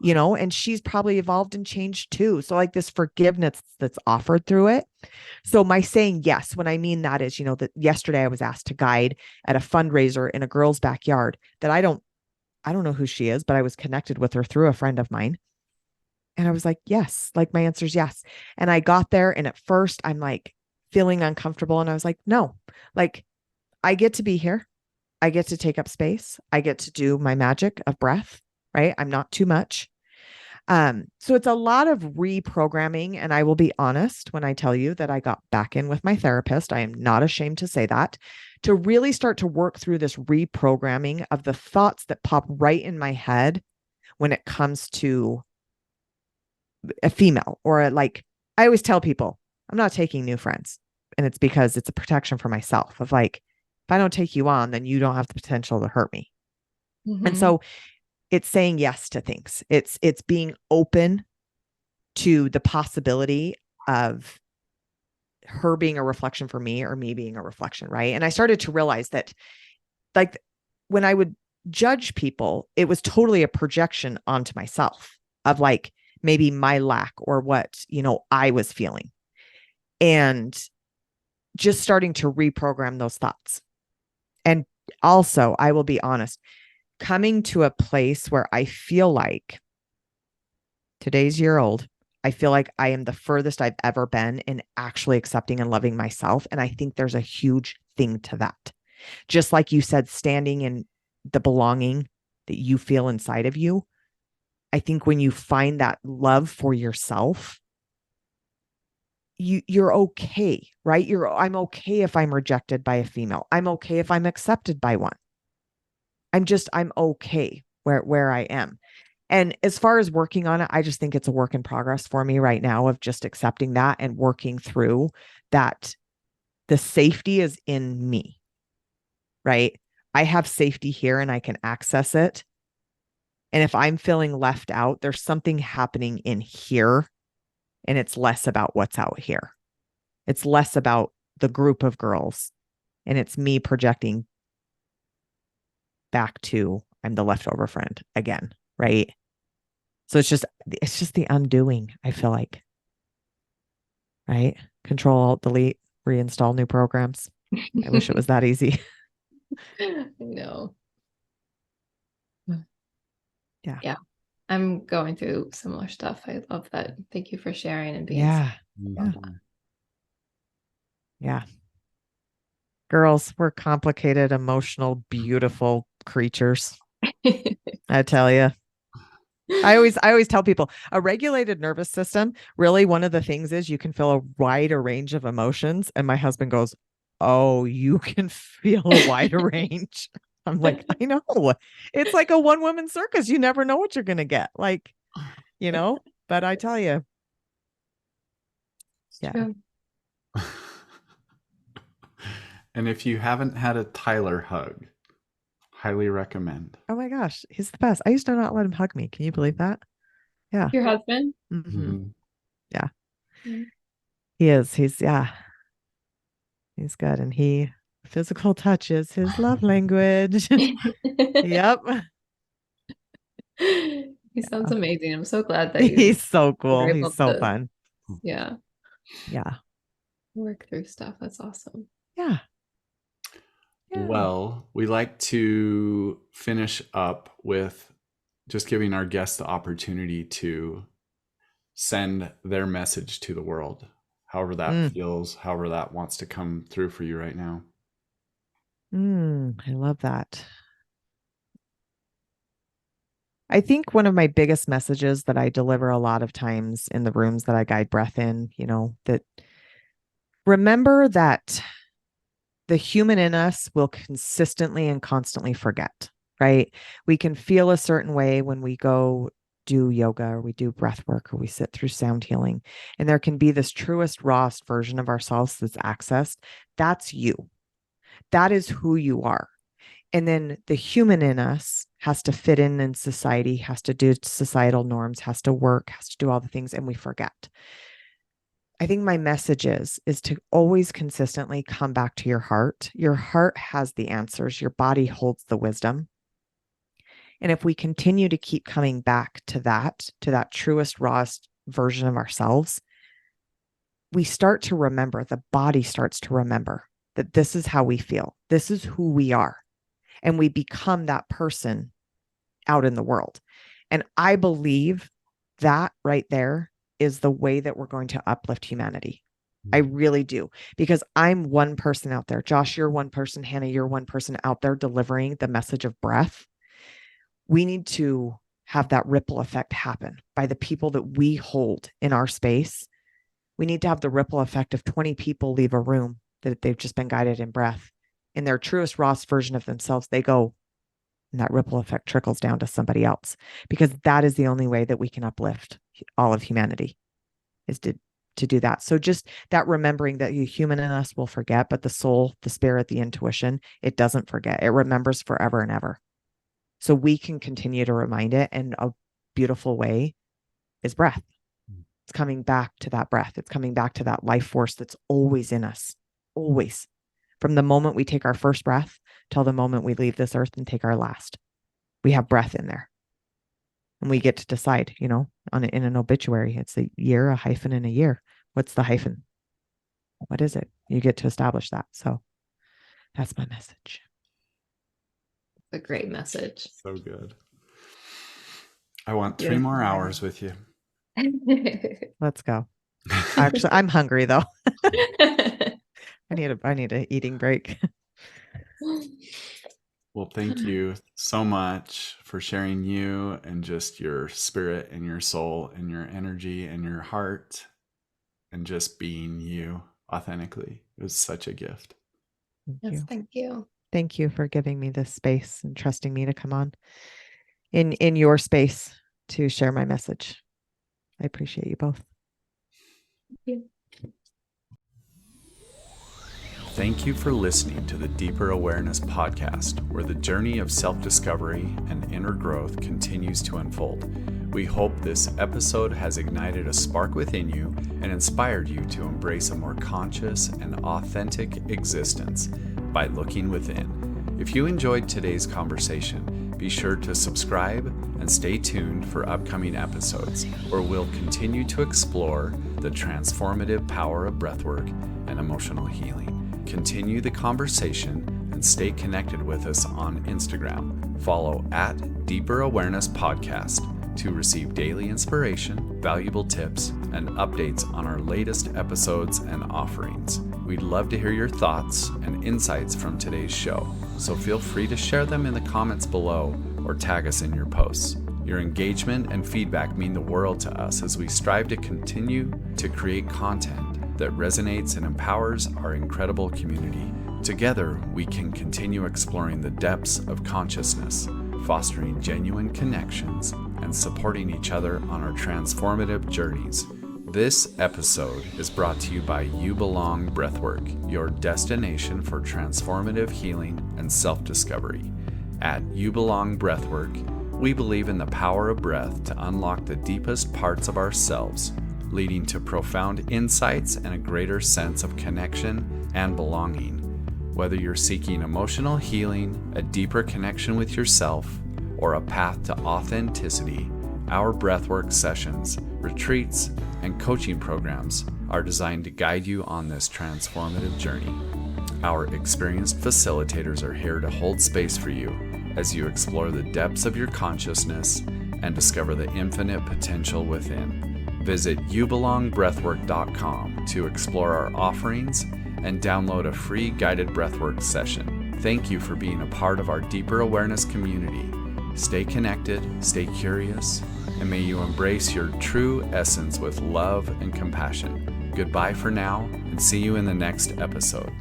and she's probably evolved and changed too. So like this forgiveness that's offered through it. So my saying yes, when I mean that is, that yesterday I was asked to guide at a fundraiser in a girl's backyard that I don't know who she is, but I was connected with her through a friend of mine. And I was like, yes, like my answer is yes. And I got there, and at first I'm like feeling uncomfortable. And I was like, no, like I get to be here. I get to take up space. I get to do my magic of breath, right? I'm not too much. So it's a lot of reprogramming. And I will be honest when I tell you that I got back in with my therapist. I am not ashamed to say that, to really start to work through this reprogramming of the thoughts that pop right in my head when it comes to a female, or I always tell people, I'm not taking new friends. And it's because it's a protection for myself of like, if I don't take you on, then you don't have the potential to hurt me. Mm-hmm. And so it's saying yes to things. It's being open to the possibility of her being a reflection for me, or me being a reflection, right? And I started to realize that, like, when I would judge people, it was totally a projection onto myself of like maybe my lack or what, I was feeling. And just starting to reprogram those thoughts. And also, I will be honest, coming to a place where I feel like today's year old, I feel like I am the furthest I've ever been in actually accepting and loving myself. And I think there's a huge thing to that. Just like you said, standing in the belonging that you feel inside of you. I think when you find that love for yourself, you're okay, right? I'm okay if I'm rejected by a female. I'm okay if I'm accepted by one. I'm okay where I am. And as far as working on it, I just think it's a work in progress for me right now of just accepting that and working through that. The safety is in me, right? I have safety here and I can access it. And if I'm feeling left out, there's something happening in here, and it's less about what's out here. It's less about the group of girls, and it's me projecting back to I'm the leftover friend again, right? So it's just the undoing, I feel like. Right? Control Alt Delete, reinstall new programs. I wish it was that easy. I know. Yeah. Yeah. I'm going through similar stuff. I love that. Thank you for sharing and being Yeah. about Yeah. Girls, we're complicated, emotional, beautiful creatures. that. I tell you. I always tell people a regulated nervous system, really one of the things is you can feel a wider range of emotions. And my husband goes, oh, you can feel a wider range. I'm like, I know. It's like a one woman circus. You never know what you're going to get. Like, but I tell you. Yeah. True. And if you haven't had a Tyler hug, highly recommend. Oh my gosh. He's the best. I used to not let him hug me. Can you believe that? Yeah. Your husband? Mm-hmm. Mhm. Yeah. Mm-hmm. He is. He's good. And physical touch is his love language. Yep. He sounds amazing. I'm so glad that you He's so were cool. able He's so to, fun. yeah, Yeah. work through stuff. That's awesome. Yeah. Yeah. Well, we like to finish up with just giving our guests the opportunity to send their message to the world, however that feels, however that wants to come through for you right now. I love that. I think one of my biggest messages that I deliver a lot of times in the rooms that I guide breath in, that remember that the human in us will consistently and constantly forget, right? We can feel a certain way when we go do yoga or we do breath work or we sit through sound healing. And there can be this truest, rawest version of ourselves that's accessed. That's you. That is who you are. And then the human in us has to fit in society, has to do societal norms, has to work, has to do all the things, and we forget. I think my message is to always consistently come back to your heart. Your heart has the answers. Your body holds the wisdom. And if we continue to keep coming back to that truest, rawest version of ourselves, we start to remember, the body starts to remember that this is how we feel. This is who we are. And we become that person out in the world. And I believe that right there is the way that we're going to uplift humanity. I really do, because I'm one person out there. Josh, you're one person. Hannah, you're one person out there delivering the message of breath. We need to have that ripple effect happen by the people that we hold in our space. We need to have the ripple effect of 20 people leave a room that they've just been guided in breath. In their truest, rawest version of themselves, they go, and that ripple effect trickles down to somebody else, because that is the only way that we can uplift all of humanity, is to do that. So just that remembering that the human in us will forget, but the soul, the spirit, the intuition, it doesn't forget. It remembers forever and ever. So we can continue to remind it. And a beautiful way is breath. It's coming back to that breath. It's coming back to that life force that's always in us, always. From the moment we take our first breath till the moment we leave this earth and take our last, we have breath in there. And we get to decide, in an obituary, it's a year, a hyphen, and a year. What's the hyphen? What is it? You get to establish that. So that's my message. A great message. So good. I want 3 more hours with you. Let's go. Actually, I'm hungry though. I need a eating break. Well, thank you so much for sharing you and just your spirit and your soul and your energy and your heart and just being you authentically. It was such a gift. Thank you. Thank you for giving me this space and trusting me to come on in your space to share my message. I appreciate you both. Thank you. Thank you for listening to the Deeper Awareness podcast, where the journey of self-discovery and inner growth continues to unfold. We hope this episode has ignited a spark within you and inspired you to embrace a more conscious and authentic existence by looking within. If you enjoyed today's conversation, be sure to subscribe and stay tuned for upcoming episodes, where we'll continue to explore the transformative power of breathwork and emotional healing. Continue the conversation and stay connected with us on Instagram. Follow at Deeper Awareness Podcast to receive daily inspiration, valuable tips, and updates on our latest episodes and offerings. We'd love to hear your thoughts and insights from today's show, so feel free to share them in the comments below or tag us in your posts. Your engagement and feedback mean the world to us as we strive to continue to create content that resonates and empowers our incredible community. Together, we can continue exploring the depths of consciousness, fostering genuine connections, and supporting each other on our transformative journeys. This episode is brought to you by You Belong Breathwork, your destination for transformative healing and self-discovery. At You Belong Breathwork, we believe in the power of breath to unlock the deepest parts of ourselves, leading to profound insights and a greater sense of connection and belonging. Whether you're seeking emotional healing, a deeper connection with yourself, or a path to authenticity, our breathwork sessions, retreats, and coaching programs are designed to guide you on this transformative journey. Our experienced facilitators are here to hold space for you, as you explore the depths of your consciousness and discover the infinite potential within. Visit youbelongbreathwork.com to explore our offerings and download a free guided breathwork session. Thank you for being a part of our deeper awareness community. Stay connected, stay curious, and may you embrace your true essence with love and compassion. Goodbye for now, and see you in the next episode.